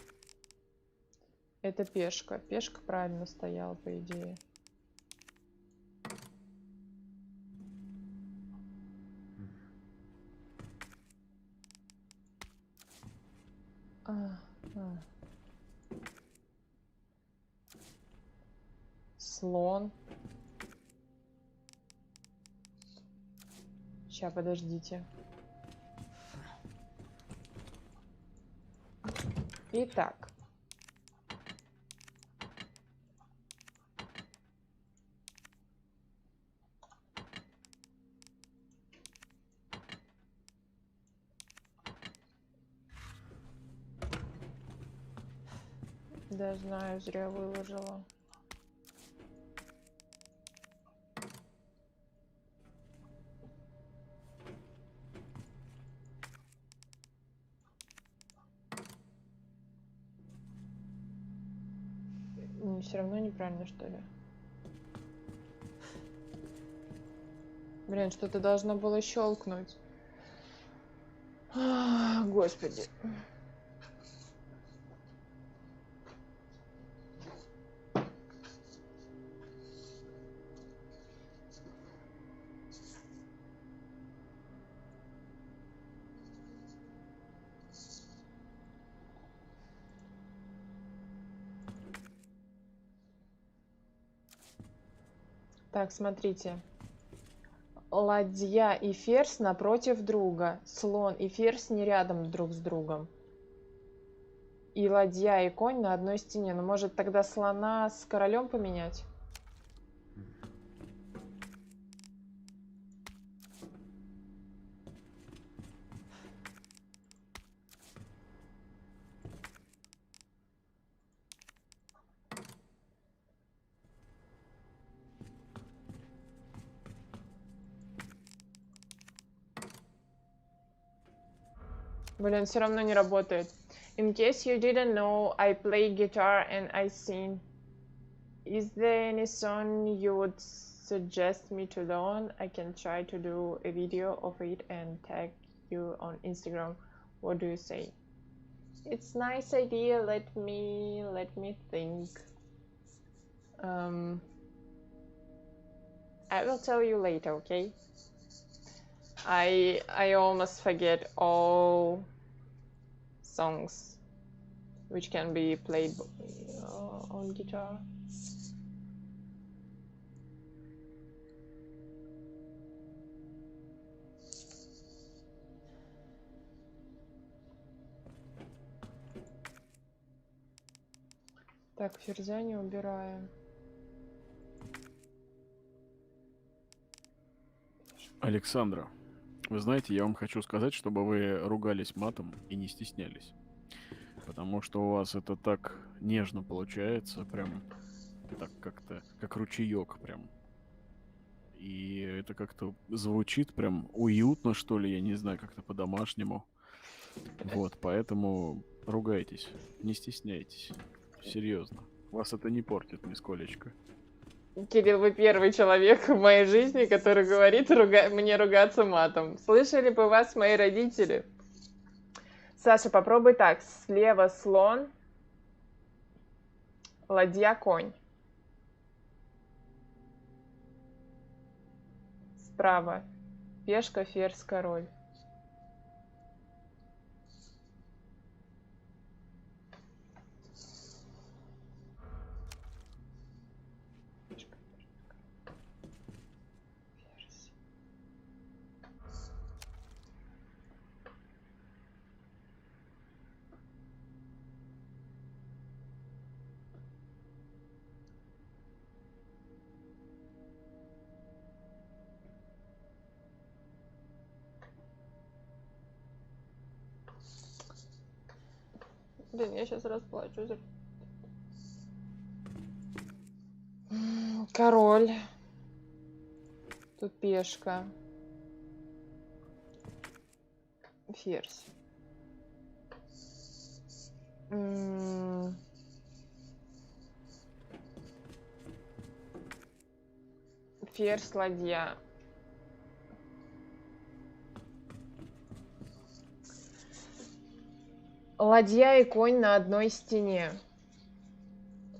Это пешка. Пешка правильно стояла, по идее. Слон. Сейчас, подождите. Итак. Да, знаю, зря выложила. Все равно неправильно, что ли? Блин, что-то должно было щелкнуть. Господи. Так, смотрите. Ладья и ферзь напротив друга. Слон и ферзь не рядом друг с другом. И ладья и конь на одной стене. Ну, может, тогда слона с королем поменять? Блин, все равно не работает. In case you didn't know, I play guitar and I sing. Is there any song you would suggest me to learn? I can try to do a video of it and tag you on Instagram. What do you say? It's nice idea. Let me think. I will tell you later, okay? I almost forget all songs which can be played on guitar. Так, ферзя не убираем. Александра, вы знаете, я вам хочу сказать, чтобы вы ругались матом и не стеснялись. Потому что у вас это так нежно получается, прям так как-то, как ручеек прям. И это как-то звучит прям уютно, что ли, я не знаю, как-то по-домашнему. Вот, поэтому ругайтесь, не стесняйтесь. Серьезно. Вас это не портит нисколечко. Кирилл, вы первый человек в моей жизни, который говорит мне ругаться матом. Слышали бы вас мои родители? Саша, попробуй так. Слева слон, ладья, конь. Справа пешка, ферзь, король. Блин, я сейчас расплачусь. Король. Тут пешка. Ферзь. Ферзь, ладья. Ладья и конь на одной стене.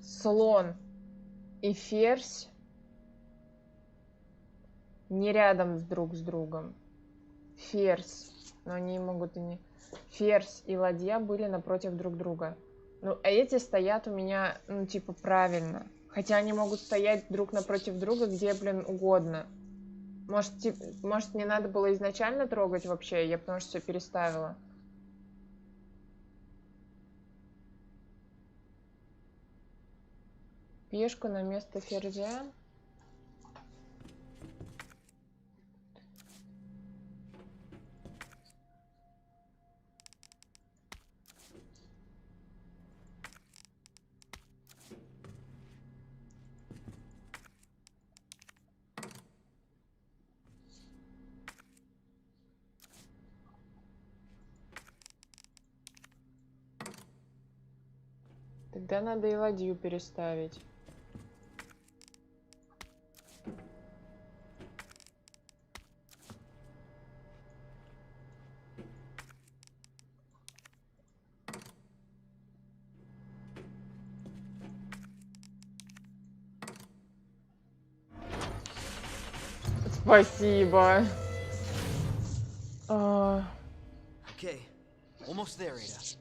Слон и ферзь не рядом друг с другом. Ферзь, но они могут и не... Ферзь и ладья были напротив друг друга. Ну, а эти стоят у меня, ну, типа, правильно. Хотя они могут стоять друг напротив друга где, блин, угодно. Может, не надо было изначально трогать вообще, я потому что все переставила. Пешку на место ферзя. Тогда надо и ладью переставить. Спасибо. Okay, almost there, Ada.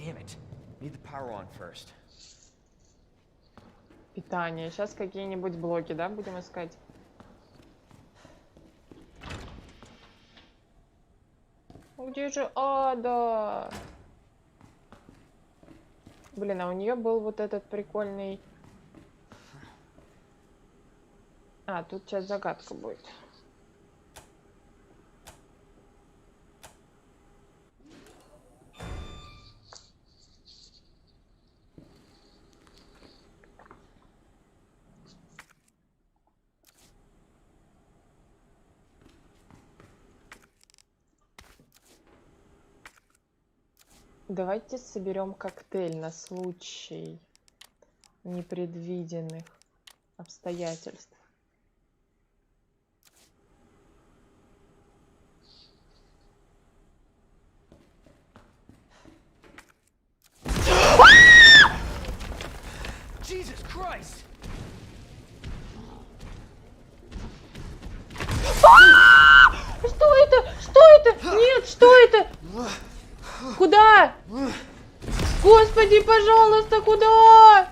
Damn it. Need the power on first. Питание. Сейчас какие-нибудь блоки, да, будем искать? Где же Ада? Блин, а у нее был вот этот прикольный... А, тут сейчас загадка будет. Давайте соберем коктейль на случай непредвиденных обстоятельств. Jesus Christ! Что это? Что это? Нет, что это? Куда? Господи, пожалуйста, куда?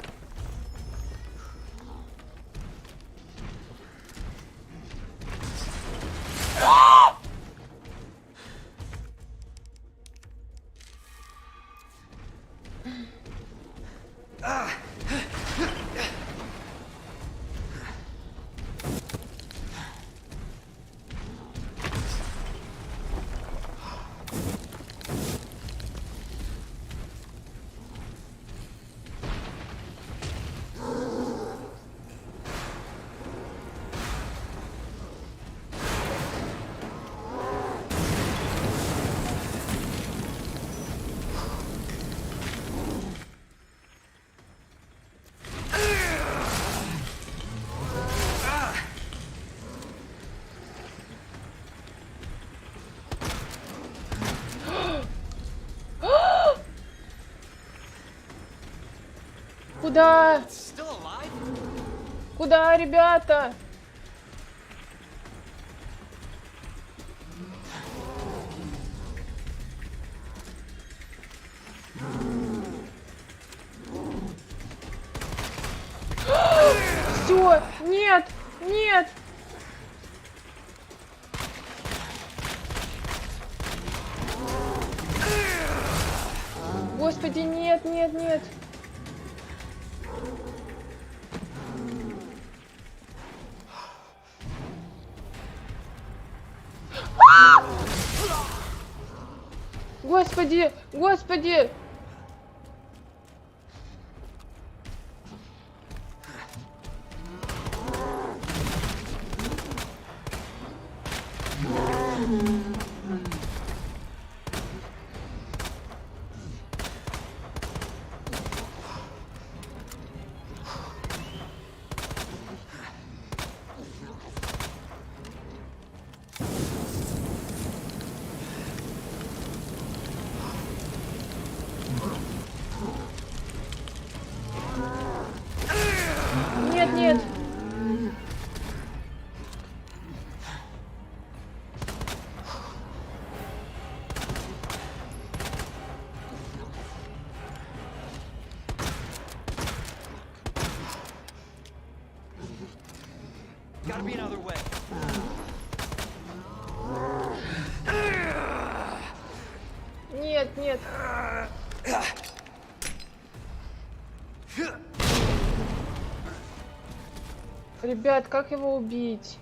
Куда? Still alive? Куда, ребята? Все, нет, нет. Господи, нет, нет, нет. Господи, господи. Нет, нет. Gotta be another way. Нет, нет. Ребят, как его убить?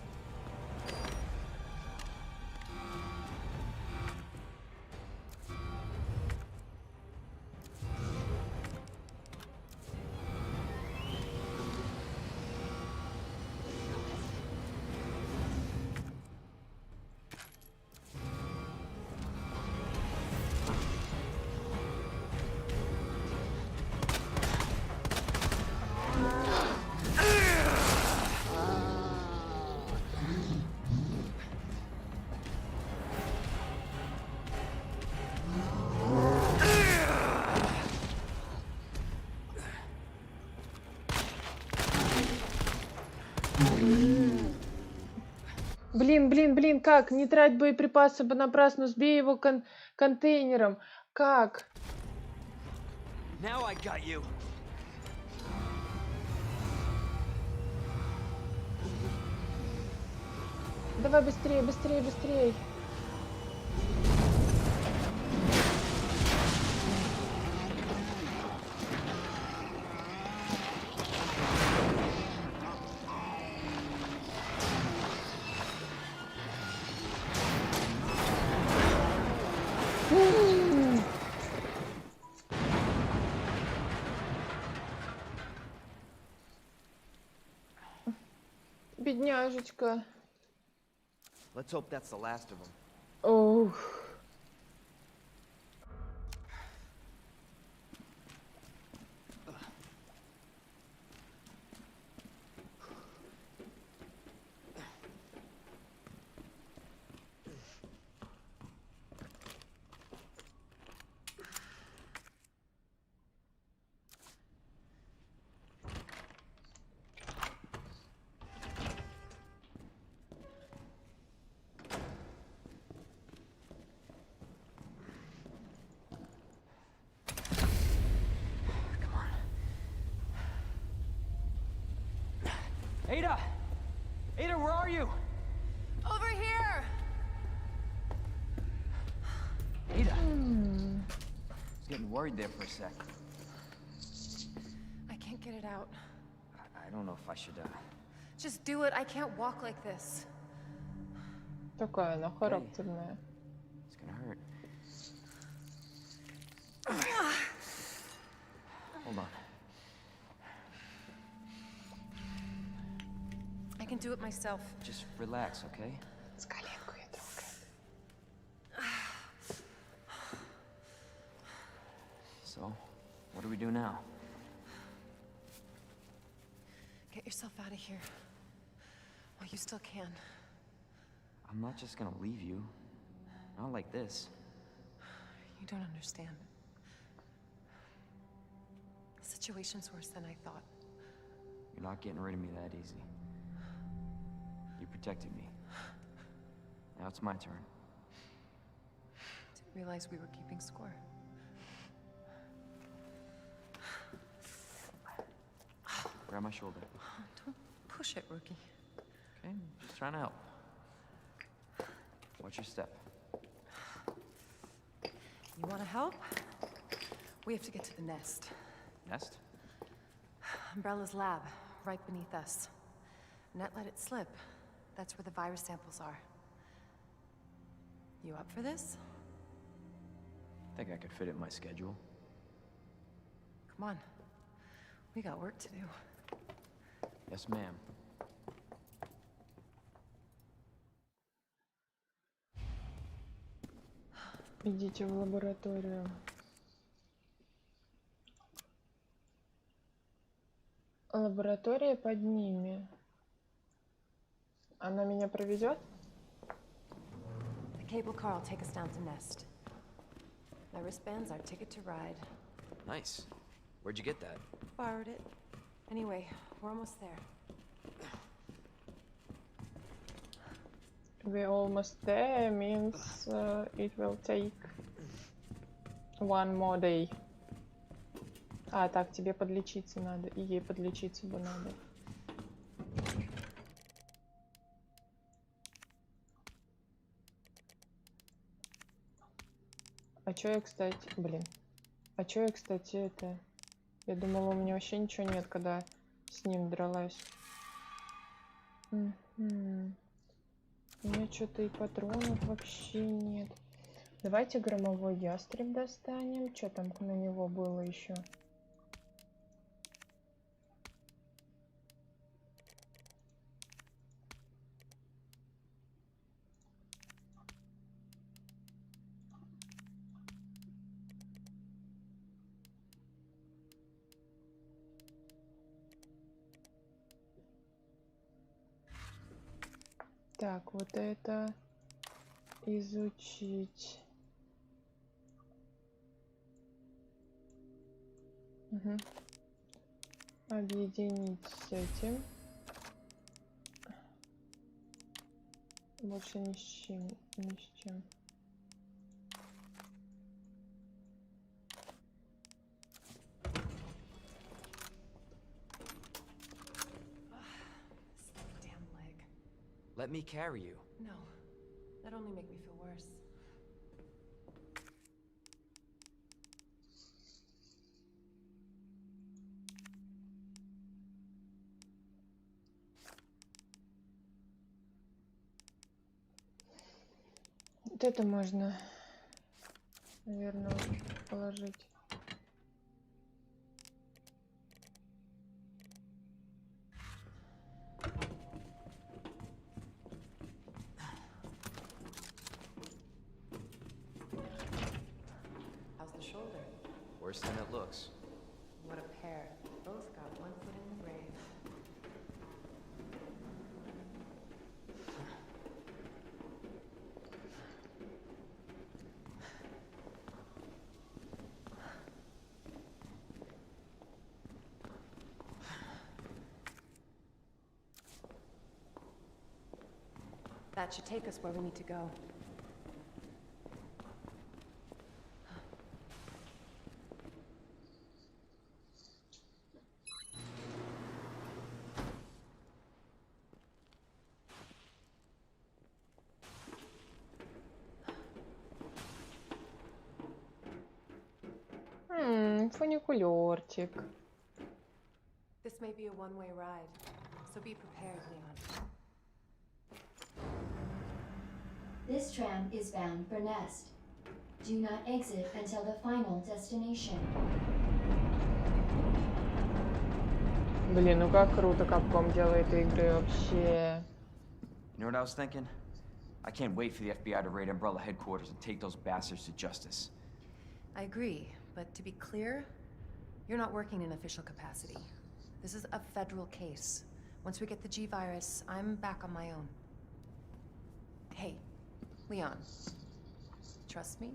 Блин, как? Не трать боеприпасы понапрасну, сбей его контейнером. Как? Now I got you. Давай быстрее, быстрее, быстрее. Бедняжечка. Let's hope that's the last of them. Ух. Ada! Ada, where are you? Over here! Ada! I was getting worried there for a sec. I can't get it out. I don't know if I should, Just do it. I can't walk like this. Такая она характерная. It's gonna hurt. Hold on. I can do it myself. Just relax, okay? С коленку я трогаю. So, what do we do now? Get yourself out of here. While you still can. I'm not just gonna leave you. Not like this. You don't understand. The situation's worse than I thought. You're not getting rid of me that easy. You protected me. Now it's my turn. Didn't realize we were keeping score. Grab my shoulder. Don't push it, rookie. Okay, just trying to help. Watch your step. You want to help? We have to get to the nest. Nest? Umbrella's lab, right beneath us. Net let it slip. That's where the virus samples are. You up for this? Think I could fit it in my schedule. Come on. We got work to do. Yes, ma'am. Идите в лабораторию. Лаборатория под ними. Она меня проведет? The cable car will take us down to Nest. My wristband's our ticket to ride. Nice. Where'd you get that? Borrowed it. Anyway, we're almost there. We almost there means it will take one more day. А, так, тебе подлечиться надо. И ей подлечиться бы надо. А чё я, кстати... Блин. А чё я, кстати, это... Я думала, у меня вообще ничего нет, когда с ним дралась. Мгм. У меня что-то и патронов вообще нет. Давайте громовой ястреб достанем. Что там на него было еще? Так, вот это изучить. Угу. Объединить с этим. Больше ни с чем, ни с чем. Let me carry you. No. That'd only make me feel worse. Вот это можно, наверное, положить. How's the shoulder? Worse than it looks. What a pair. Both got one foot in the grave. That should take us where we need to go. Фуникулерчик. This may be a one-way ride, so be prepared, Leon. This tram is bound for Nest. Do not exit until the final destination. Блин, ну как круто Capcom делает игры вообще. You know what I was thinking? I can't wait for the FBI to raid Umbrella headquarters and take those bastards to justice. I agree, but to be clear, you're not working in official capacity. This is a federal case. Once we get the G-Virus, I'm back on my own. Hey, Leon. Trust me?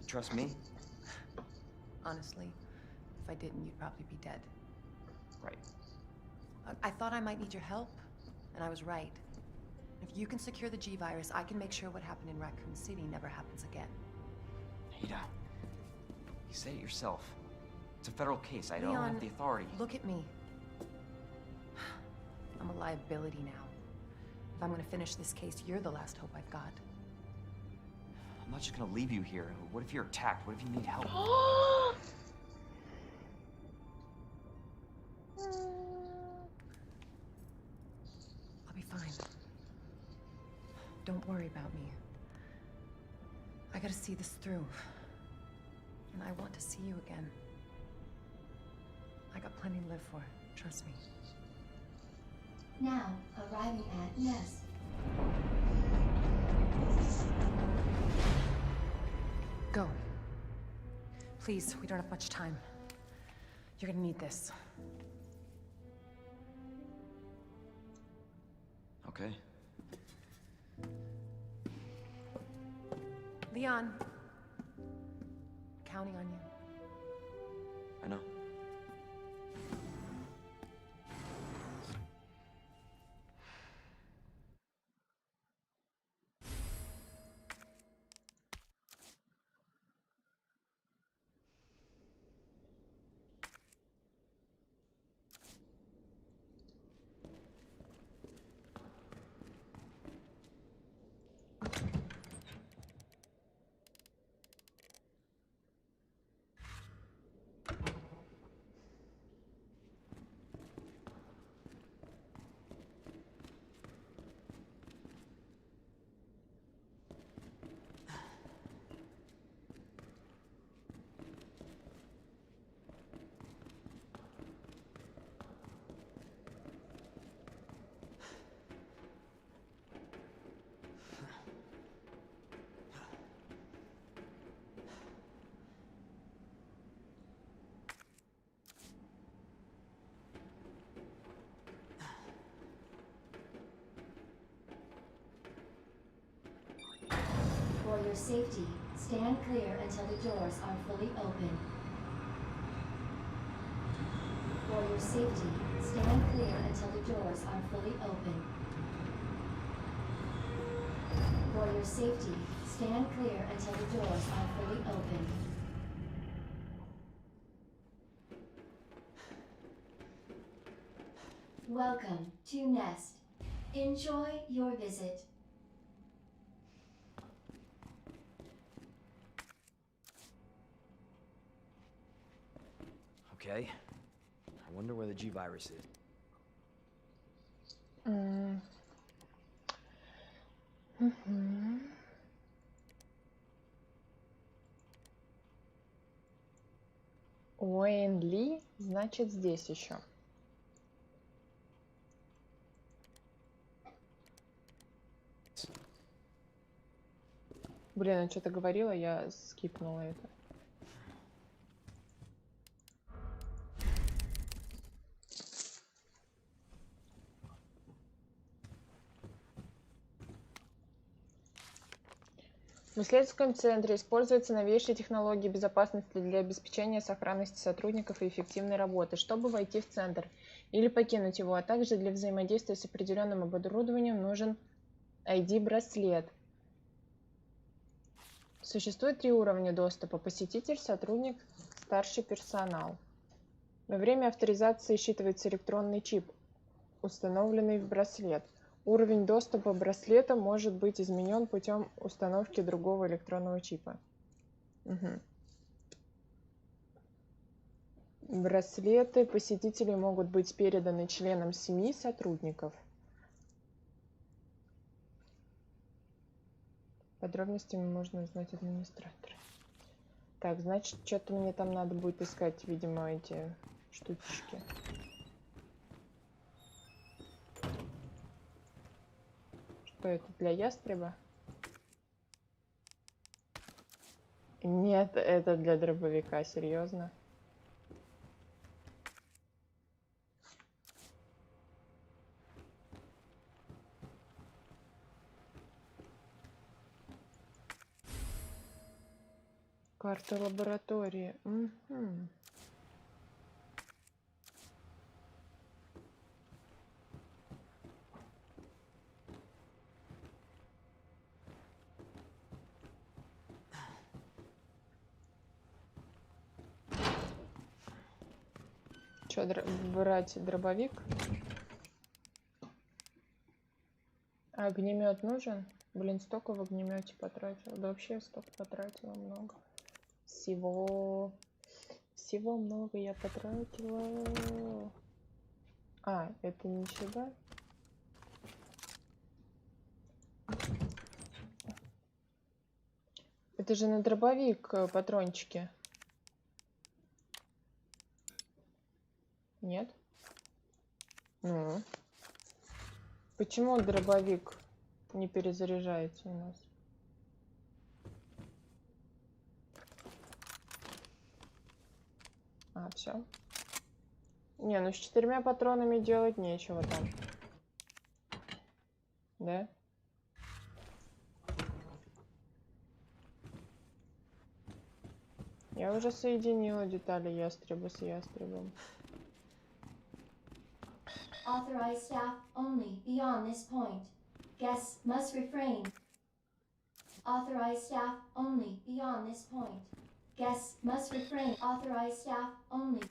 Trust me? Honestly, if I didn't, you'd probably be dead. Right. I thought I might need your help, and I was right. If you can secure the G-Virus, I can make sure what happened in Raccoon City never happens again. Ada, you said it yourself. It's a federal case. I don't Leon, have the authority. Look at me. I'm a liability now. If I'm gonna finish this case, you're the last hope I've got. I'm not just gonna leave you here. What if you're attacked? What if you need help? I'll be fine. Don't worry about me. I gotta see this through. And I want to see you again. I got plenty to live for. Trust me. Now arriving at Nest. Go. Please, we don't have much time. You're gonna need this. Okay. Leon. Counting on you. I know. For your safety, stand clear until the doors are fully open. For your safety, stand clear until the doors are fully open. For your safety, stand clear until the doors are fully open. Welcome to Nest. Enjoy your visit. Okay. I wonder where the G-Virus is. Мгм. Уэйн Ли, значит, здесь еще. Блин, он что-то говорила, я скипнула это. В исследовательском центре используются новейшие технологии безопасности для обеспечения сохранности сотрудников и эффективной работы. Чтобы войти в центр или покинуть его, а также для взаимодействия с определенным оборудованием, нужен ID-браслет. Существует 3 уровня доступа: посетитель, сотрудник, старший персонал. Во время авторизации считывается электронный чип, установленный в браслет. Уровень доступа браслета может быть изменен путем установки другого электронного чипа. Мгм. Браслеты посетителей могут быть переданы членам семьи сотрудников. Подробностями можно узнать администратора. Так, значит, что-то мне там надо будет искать, видимо, эти штучки. Что это, для ястреба? Нет, это для дробовика, серьезно. Карта лаборатории. Мгм. Что, брать дробовик? А огнемет нужен? Блин, столько в огнемете потратила. Да вообще столько потратила много. Всего много я потратила. А, это не сюда? Это же на дробовик патрончики. Нет? Ну. Почему дробовик не перезаряжается у нас? А, все. Не, ну с 4 патронами делать нечего там. Да? Я уже соединила детали ястреба с ястребом. Authorized staff only beyond this point. Guests must refrain. Authorized staff only beyond this point. Guests must refrain. Authorized staff only.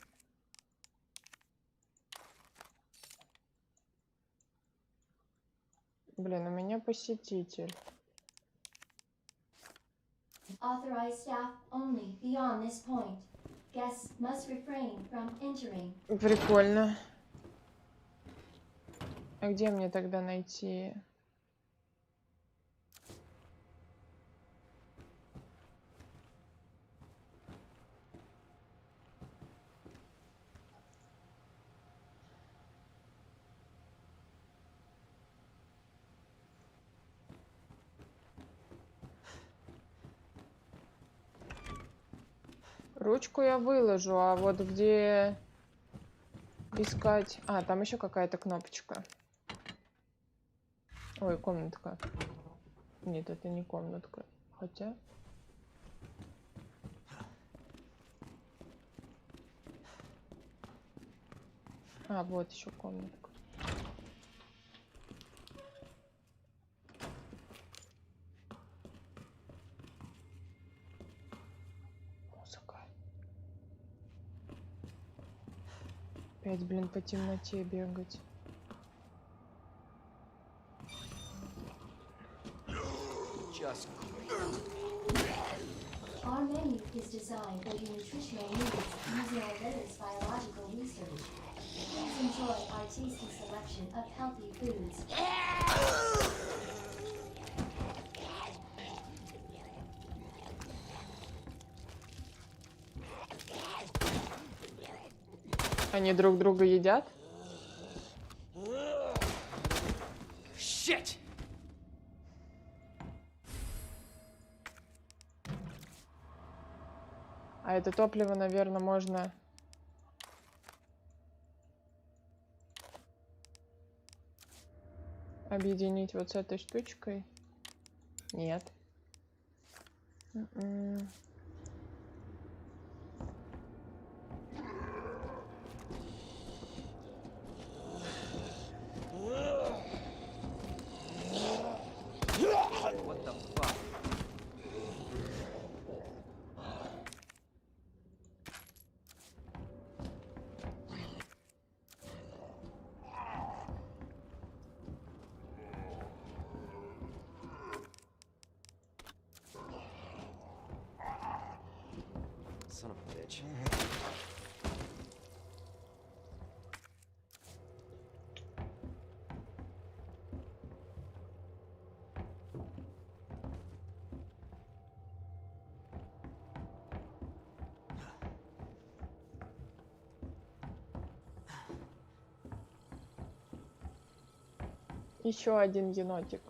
Блин, у меня посетитель. Authorized staff only beyond this point. Guests must refrain from entering. Прикольно. А где мне тогда найти? Ручку я выложу, а вот где искать... А, там еще какая-то кнопочка. Ой, комнатка. Нет, это не комнатка. Хотя... А, вот еще комнатка. Музыка. Опять, блин, по темноте бегать. just Our menu is designed for your nutritional needs using our latest biological research. Please enjoy our tasty selection of healthy foods. Они друг друга едят? shit. А это топливо, наверное, можно... объединить вот с этой штучкой? Нет. What the fuck? Son of a bitch. Еще один енотик.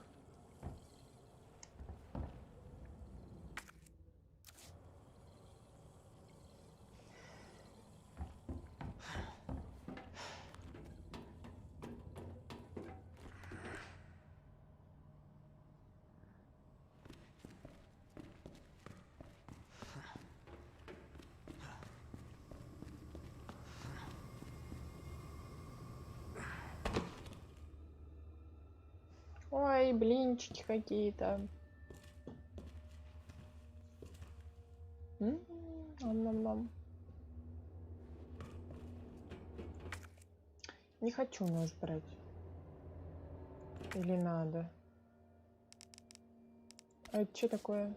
Ой, блинчики какие-то. Ам-нам-нам. Не хочу нож брать. Или надо? А это что такое?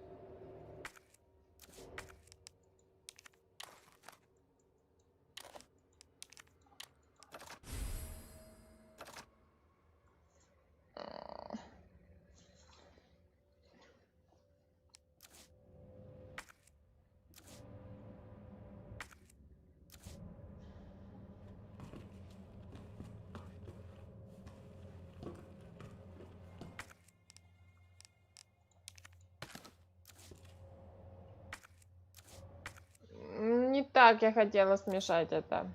Не так я хотела смешать это.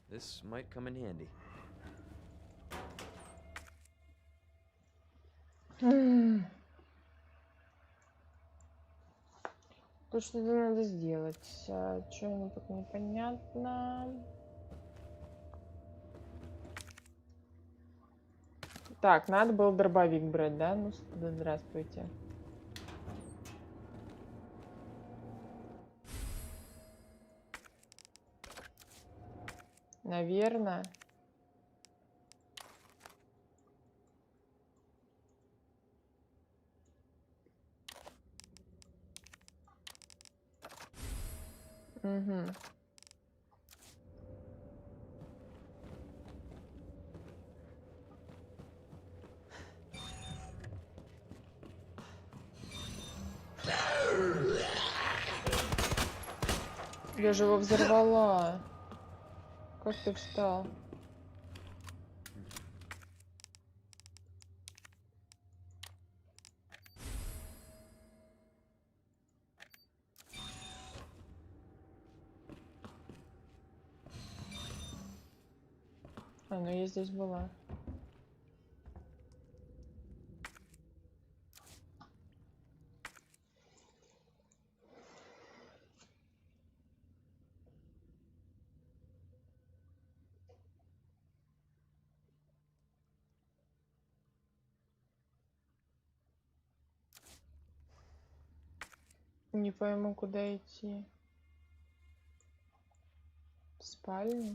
This might come in handy. Тут что-то надо сделать. Что-нибудь непонятно. Так, надо было дробовик брать, да? Ну, здравствуйте. Наверное. Угу. Я же его взорвала. Как ты встал? А, ну я здесь была. Не пойму, куда идти. В спальню?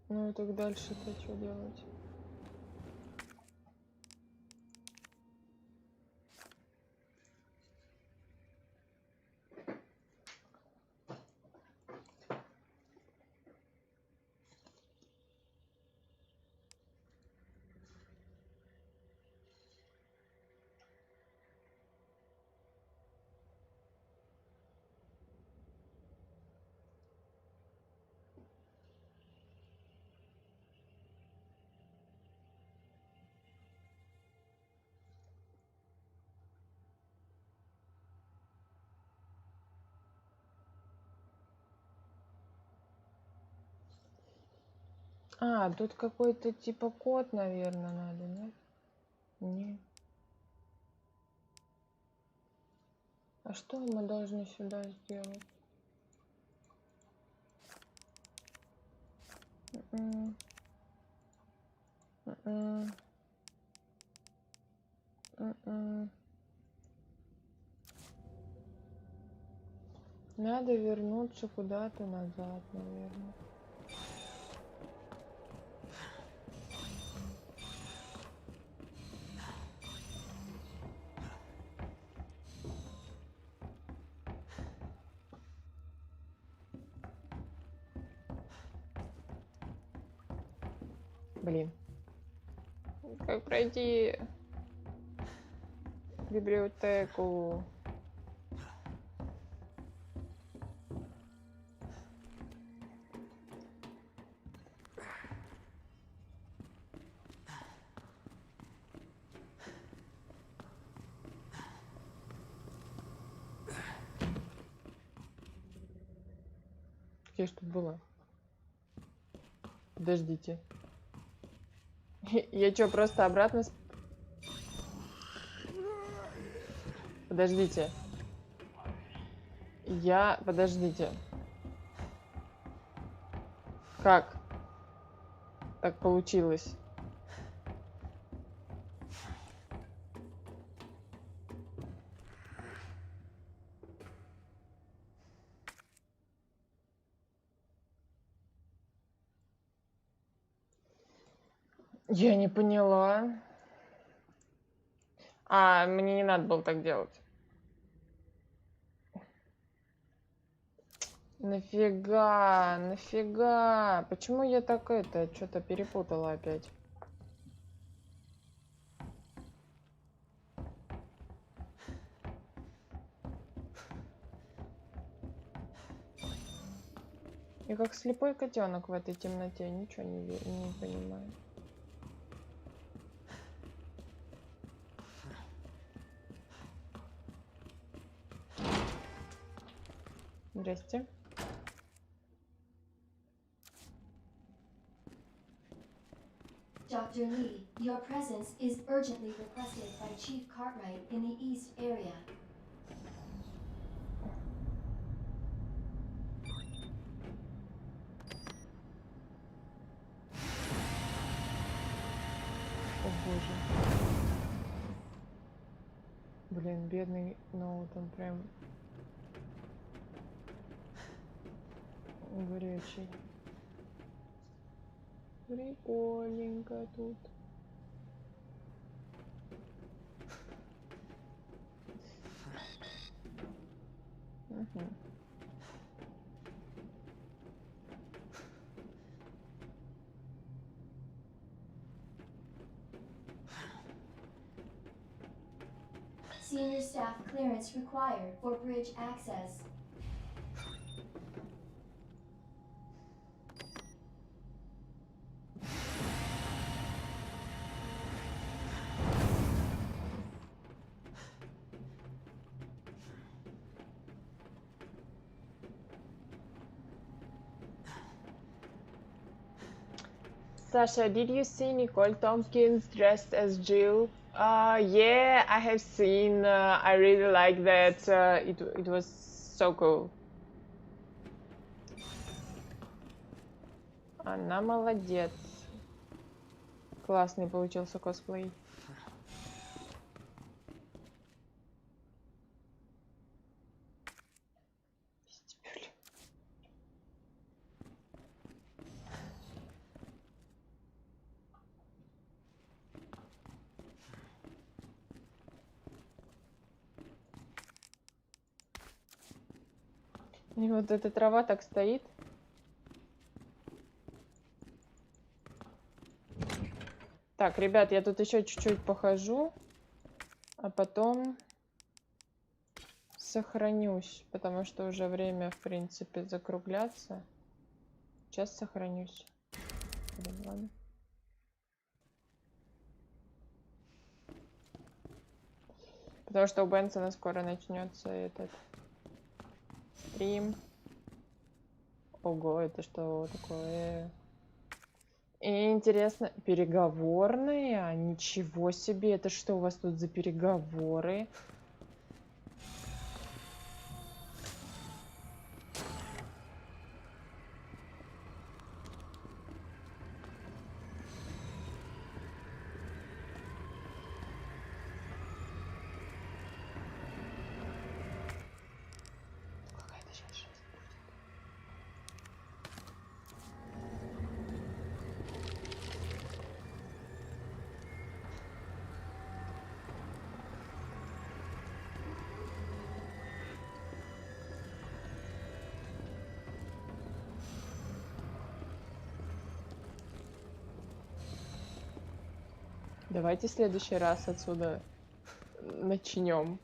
Ну и так дальше-то что делать? А, тут какой-то типа код, наверное, надо, нет? Не. А что мы должны сюда сделать? М-м. М-м. М-м. Надо вернуться куда-то назад, наверное. Блин. Как пройти библиотеку? Где ж тут было? Подождите. Я чё, просто обратно... Подождите. Подождите. Как? Так получилось. Я не поняла. А, мне не надо было так делать. Нафига? Нафига? Почему я так это что-то перепутала опять? Я как слепой котенок в этой темноте, ничего не понимаю. Здрасте. Dr. Lee, your presence is urgently requested by Chief Cartwright in the East area. О боже. Блин, бедный ноут, он прям горячий. Прикольненько тут. Угу. Senior staff clearance required for bridge access. Sasha, did you see Nicole Tompkins dressed as Jill? Yeah, I have seen. I really like that. It was so cool. Она молодец. Классный получился косплей. Вестибюль. И вот эта трава так стоит. Так, ребят, я тут еще чуть-чуть похожу, а потом сохранюсь, потому что уже время, в принципе, закругляться. Сейчас сохранюсь. Блин, ладно. Потому что у Бенсона скоро начнется этот стрим. Ого, это что такое? И интересно, переговорные? Ничего себе, это что у вас тут за переговоры? Какая-то сейчас жесть будет. Давайте в следующий раз отсюда начнем.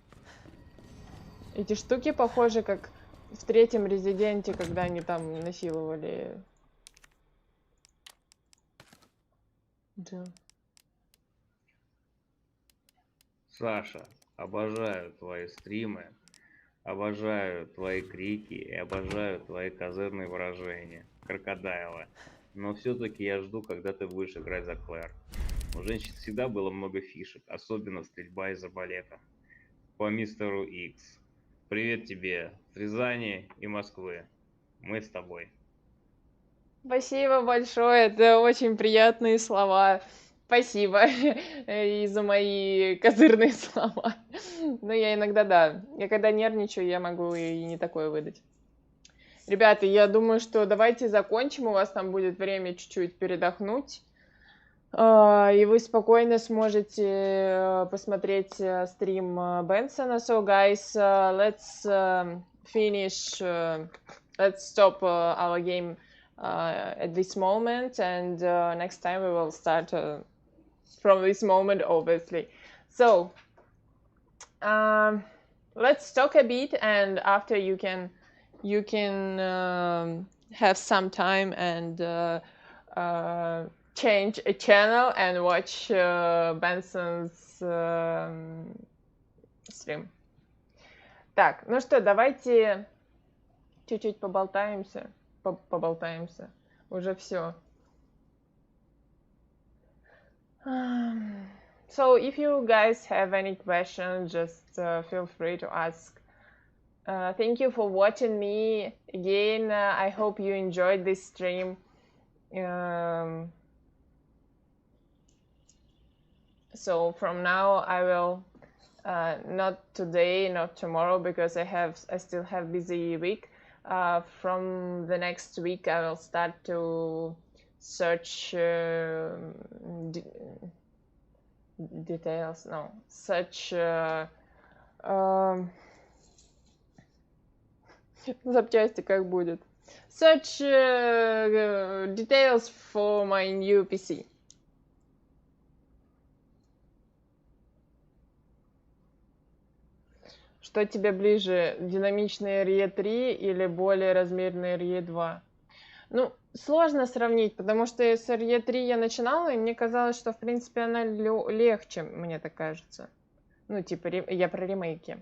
Эти штуки похожи, как в третьем Резиденте, когда они там насиловали. Да. Саша, обожаю твои стримы, обожаю твои крики и обожаю твои козырные выражения, крокодайла. Но все-таки я жду, когда ты будешь играть за Клэр. У женщин всегда было много фишек, особенно стрельба из арбалета. По мистеру Икс. Привет тебе с Рязани и Москвы. Мы с тобой. Спасибо большое, это очень приятные слова. Спасибо и за мои козырные слова. Но я иногда, да, я когда нервничаю, я могу и не такое выдать. Ребята, я думаю, что давайте закончим, у вас там будет время чуть-чуть передохнуть. И вы спокойно сможете посмотреть стрим Бенсона. So, guys, let's finish, let's stop our game at this moment, and next time we will start from this moment, obviously. So, let's talk a bit, and after you can have some time and change a channel and watch Benson's stream. Так, ну что, давайте чуть-чуть поболтаемся. Поболтаемся. Уже все. So, if you guys have any questions, just feel free to ask. Thank you for watching me. Again, I hope you enjoyed this stream. So from now I will not today, not tomorrow, because I still have busy week. From the next week I will start to search details. No, search запчасти как будет. Search details for my new PC. Что тебе ближе, динамичный RE 3 или более размерный RE 2? Ну, сложно сравнить, потому что с RE 3 я начинала, и мне казалось, что, в принципе, она легче, мне так кажется. Ну, типа, я про ремейки.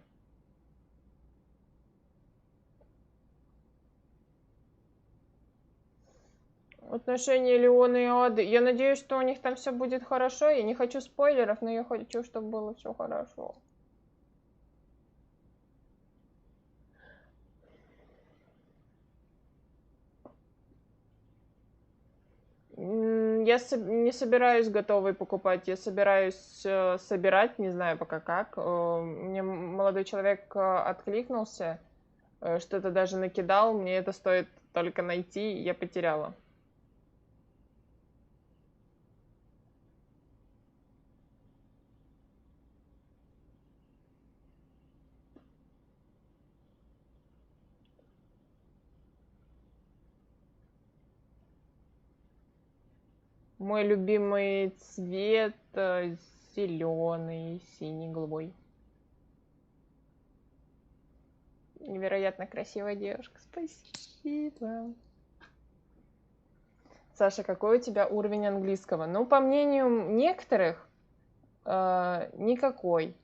Отношения Леона и Ады. Я надеюсь, что у них там все будет хорошо. Я не хочу спойлеров, но я хочу, чтобы было все хорошо. Я не собираюсь готовый покупать, я собираюсь собирать, не знаю пока как. Мне молодой человек откликнулся, что-то даже накидал, мне это стоит только найти, я потеряла. Мой любимый цвет зеленый, синий, голубой. Невероятно красивая девушка, спасибо. Саша, какой у тебя уровень английского? Ну, по мнению некоторых, никакой.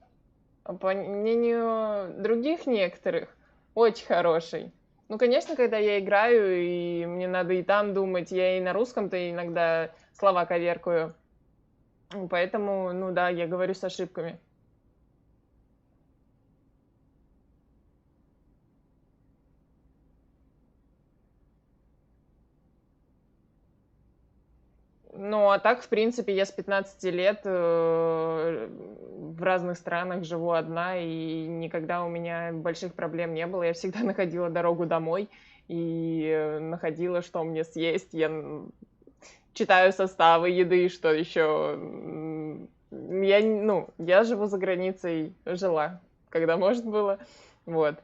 По мнению других некоторых, очень хороший. Ну, конечно, когда я играю, и мне надо и там думать, я и на русском-то иногда слова коверкаю. Поэтому, ну да, я говорю с ошибками. Ну, а так, в принципе, я с 15 лет в разных странах живу одна, и никогда у меня больших проблем не было. Я всегда находила дорогу домой и находила, что мне съесть. Я читаю составы еды, что еще. Я живу за границей, жила, когда можно было. Вот.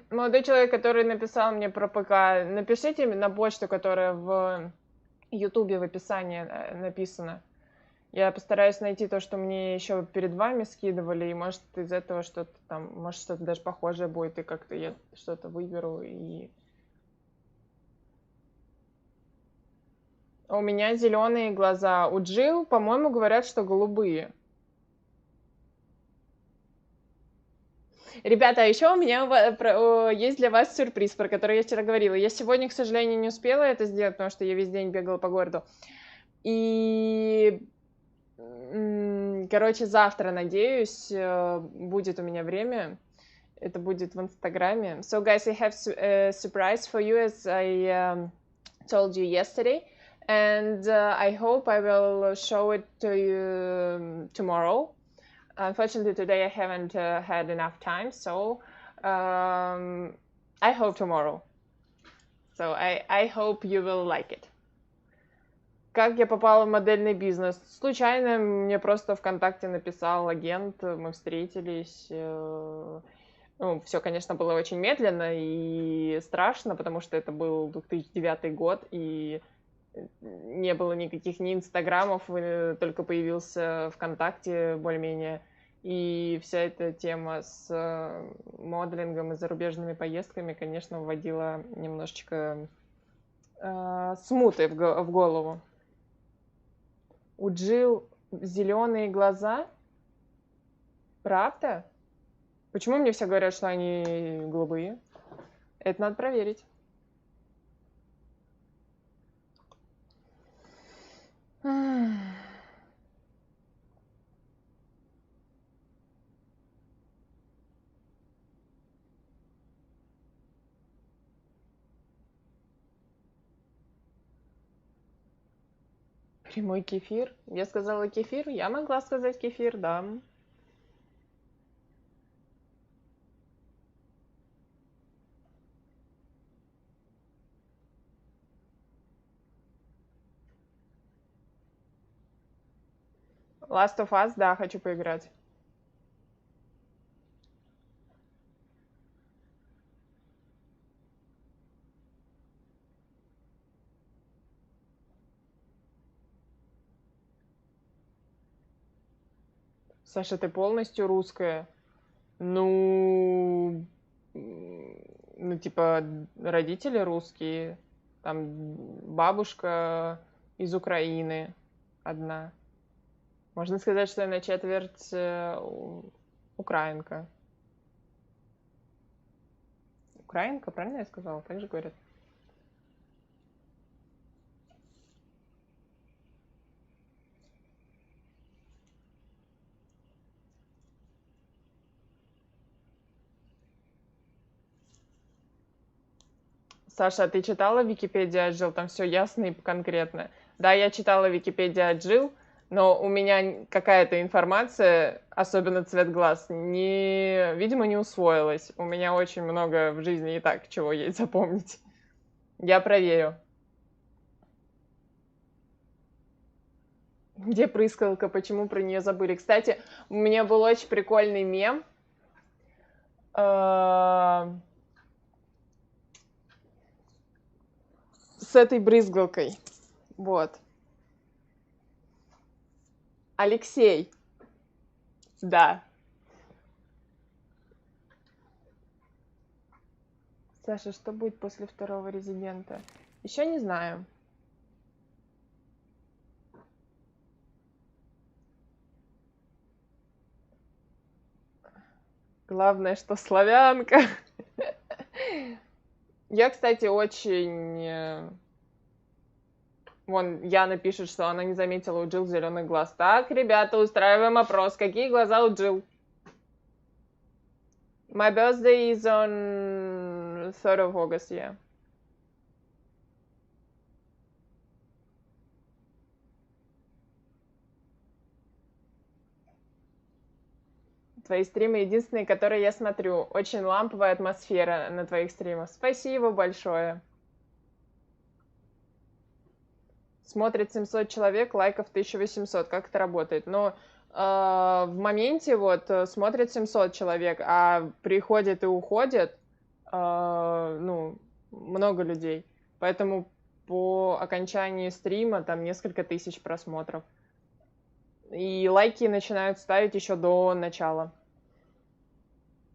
Молодой человек, который написал мне про ПК, напишите на почту, которая в Ютубе в описании написано. Я постараюсь найти то, что мне еще перед вами скидывали, и может из этого что-то там, может что-то даже похожее будет, и как-то я что-то выберу. И у меня зеленые глаза. У Джилл, по-моему, говорят, что голубые. Ребята, а еще у меня есть для вас сюрприз, про который я вчера говорила. Я сегодня, к сожалению, не успела это сделать, потому что я весь день бегала по городу. И, короче, завтра, надеюсь, будет у меня время. Это будет в Инстаграме. So, guys, I have a surprise for you, as I told you yesterday. And I hope I will show it to you tomorrow. Unfortunately, today I haven't had enough time, so I hope tomorrow. So I hope you will like it. Как я попала в модельный бизнес? Случайно мне просто ВКонтакте написал агент, мы встретились. Ну, все, конечно, было очень медленно и страшно, потому что это был 2009 год, и не было никаких ни инстаграмов, только появился ВКонтакте более-менее. И вся эта тема с моделингом и зарубежными поездками, конечно, вводила немножечко смуты в голову. У Джилл зеленые глаза? Правда? Почему мне все говорят, что они голубые? Это надо проверить. Прямой кефир? Я сказала кефир? Я могла сказать кефир, да. Last of Us, да, хочу поиграть. Саша, ты полностью русская? Ну, типа, родители русские, там бабушка из Украины одна. Можно сказать, что я на четверть украинка. Украинка, правильно я сказала? Так же говорят. Саша, а ты читала Википедию от Джилл? Там все ясно и конкретно. Да, я читала Википедию от Джилл, но у меня какая-то информация, особенно цвет глаз, видимо, не усвоилась. У меня очень много в жизни и так, чего ей запомнить. Я проверю. Где прыскалка? Почему про нее забыли? Кстати, у меня был очень прикольный мем. С этой брызгалкой. Вот. Алексей. Да. Саша, что будет после второго резидента? Еще не знаю. Главное, что славянка. Я, кстати, очень... Вон, Яна пишет, что она не заметила у Джилл зеленых глаз. Так, ребята, устраиваем опрос. Какие глаза у Джилл? My birthday is on 3rd of August, yeah. Твои стримы единственные, которые я смотрю. Очень ламповая атмосфера на твоих стримах. Спасибо большое. Смотрит 700 человек, лайков 1800. Как это работает? Но в моменте вот смотрит 700 человек, а приходит и уходит, ну, много людей. Поэтому по окончании стрима там несколько тысяч просмотров. И лайки начинают ставить еще до начала.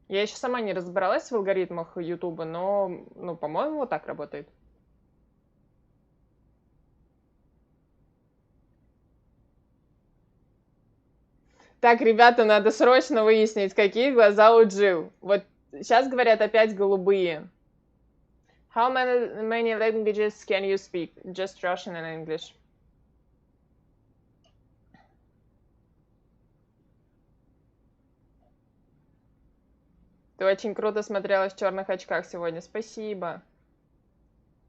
Я еще сама не разобралась в алгоритмах Ютуба, но, ну, по-моему, вот так работает. Так, ребята, надо срочно выяснить, какие глаза у Джилл. Вот сейчас говорят опять голубые. How many languages can you speak? Just Russian and English. Ты очень круто смотрелась в черных очках сегодня. Спасибо.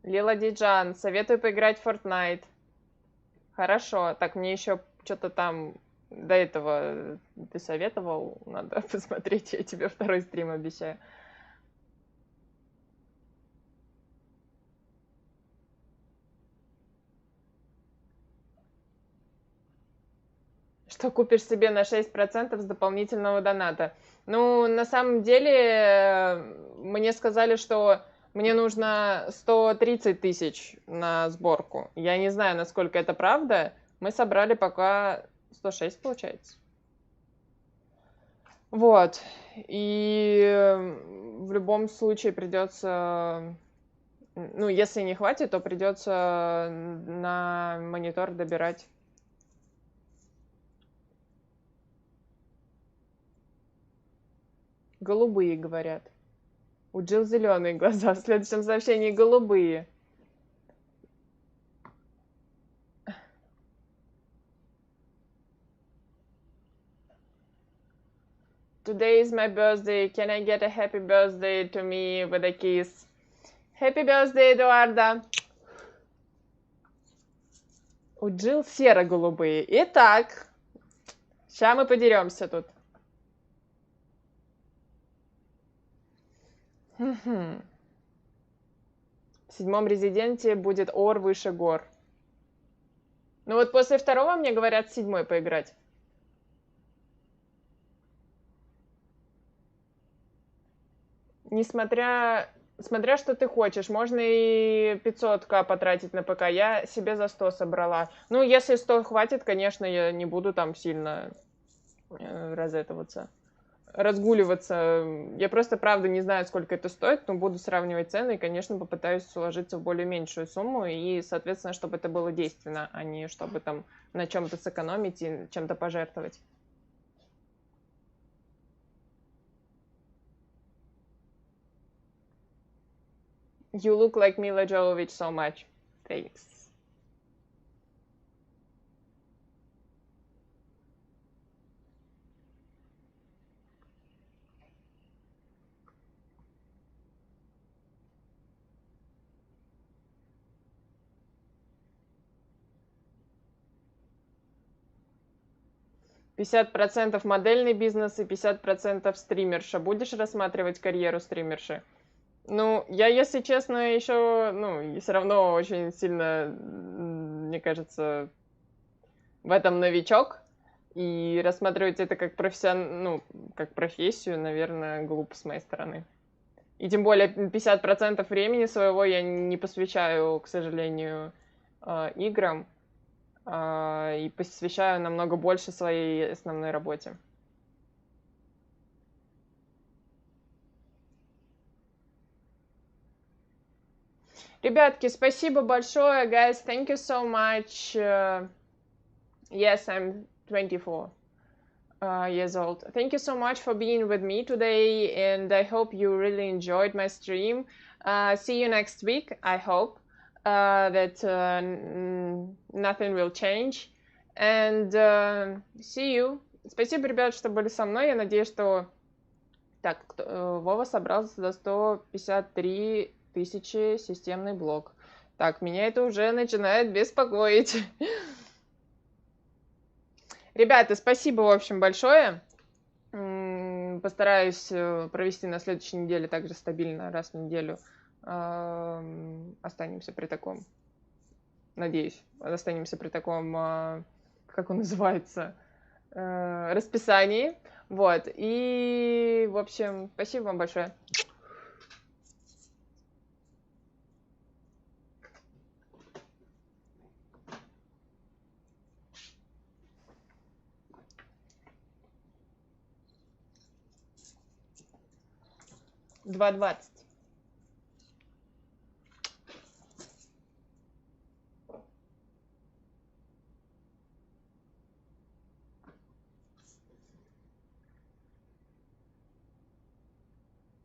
Лила Диджан, советую поиграть в Fortnite. Хорошо. Так, мне еще что-то там до этого ты советовал. Надо посмотреть, я тебе второй стрим обещаю. Что купишь себе на 6% с дополнительного доната? Ну, на самом деле, мне сказали, что мне нужно 130 тысяч на сборку. Я не знаю, насколько это правда. Мы собрали пока 106, получается. Вот. И в любом случае придется... Ну, если не хватит, то придется на монитор добирать. Голубые, говорят. У Джилл зеленые глаза. В следующем сообщении голубые. Today is my birthday. Can I get a happy birthday to me with a kiss? Happy birthday, Эдуарда. У Джилл серо-голубые. Итак, сейчас мы подеремся тут. В 7-м резиденте будет ор выше гор. Ну вот после второго мне говорят 7-й поиграть. Смотря что ты хочешь. Можно и 500к потратить на ПК. Я себе за 100 собрала. Ну, если 100 хватит, конечно, я не буду там сильно разгуливаться. Я просто, правда, не знаю, сколько это стоит, но буду сравнивать цены и, конечно, попытаюсь уложиться в более меньшую сумму и, соответственно, чтобы это было действенно, а не чтобы там на чем-то сэкономить и чем-то пожертвовать. You look like Mila Jovovich so much. Thanks. 50% модельный бизнес и 50% стримерша. Будешь рассматривать карьеру стримерши? Ну, я, если честно, еще, ну, все равно очень сильно, мне кажется, в этом новичок. И рассматривать это как ну, как профессию, наверное, глупо с моей стороны. И тем более 50% времени своего я не посвящаю, к сожалению, играм. И посвящаю намного больше своей основной работе. Ребятки, спасибо большое, guys. Thank you so much. Yes, I'm 24 years old. Thank you so much for being with me today, and I hope you really enjoyed my stream. See you next week. I hope that nothing will change. And see you. Спасибо, ребят, что были со мной. Я надеюсь, что... Так, Вова собрался за 153 тысячи системный блок. Так, меня это уже начинает беспокоить. Ребята, спасибо, в общем, большое. Постараюсь провести на следующей неделе также стабильно, раз в неделю. Останемся при таком, надеюсь, останемся при таком, как он называется, расписании. Вот, и, в общем, спасибо вам большое. $2.20.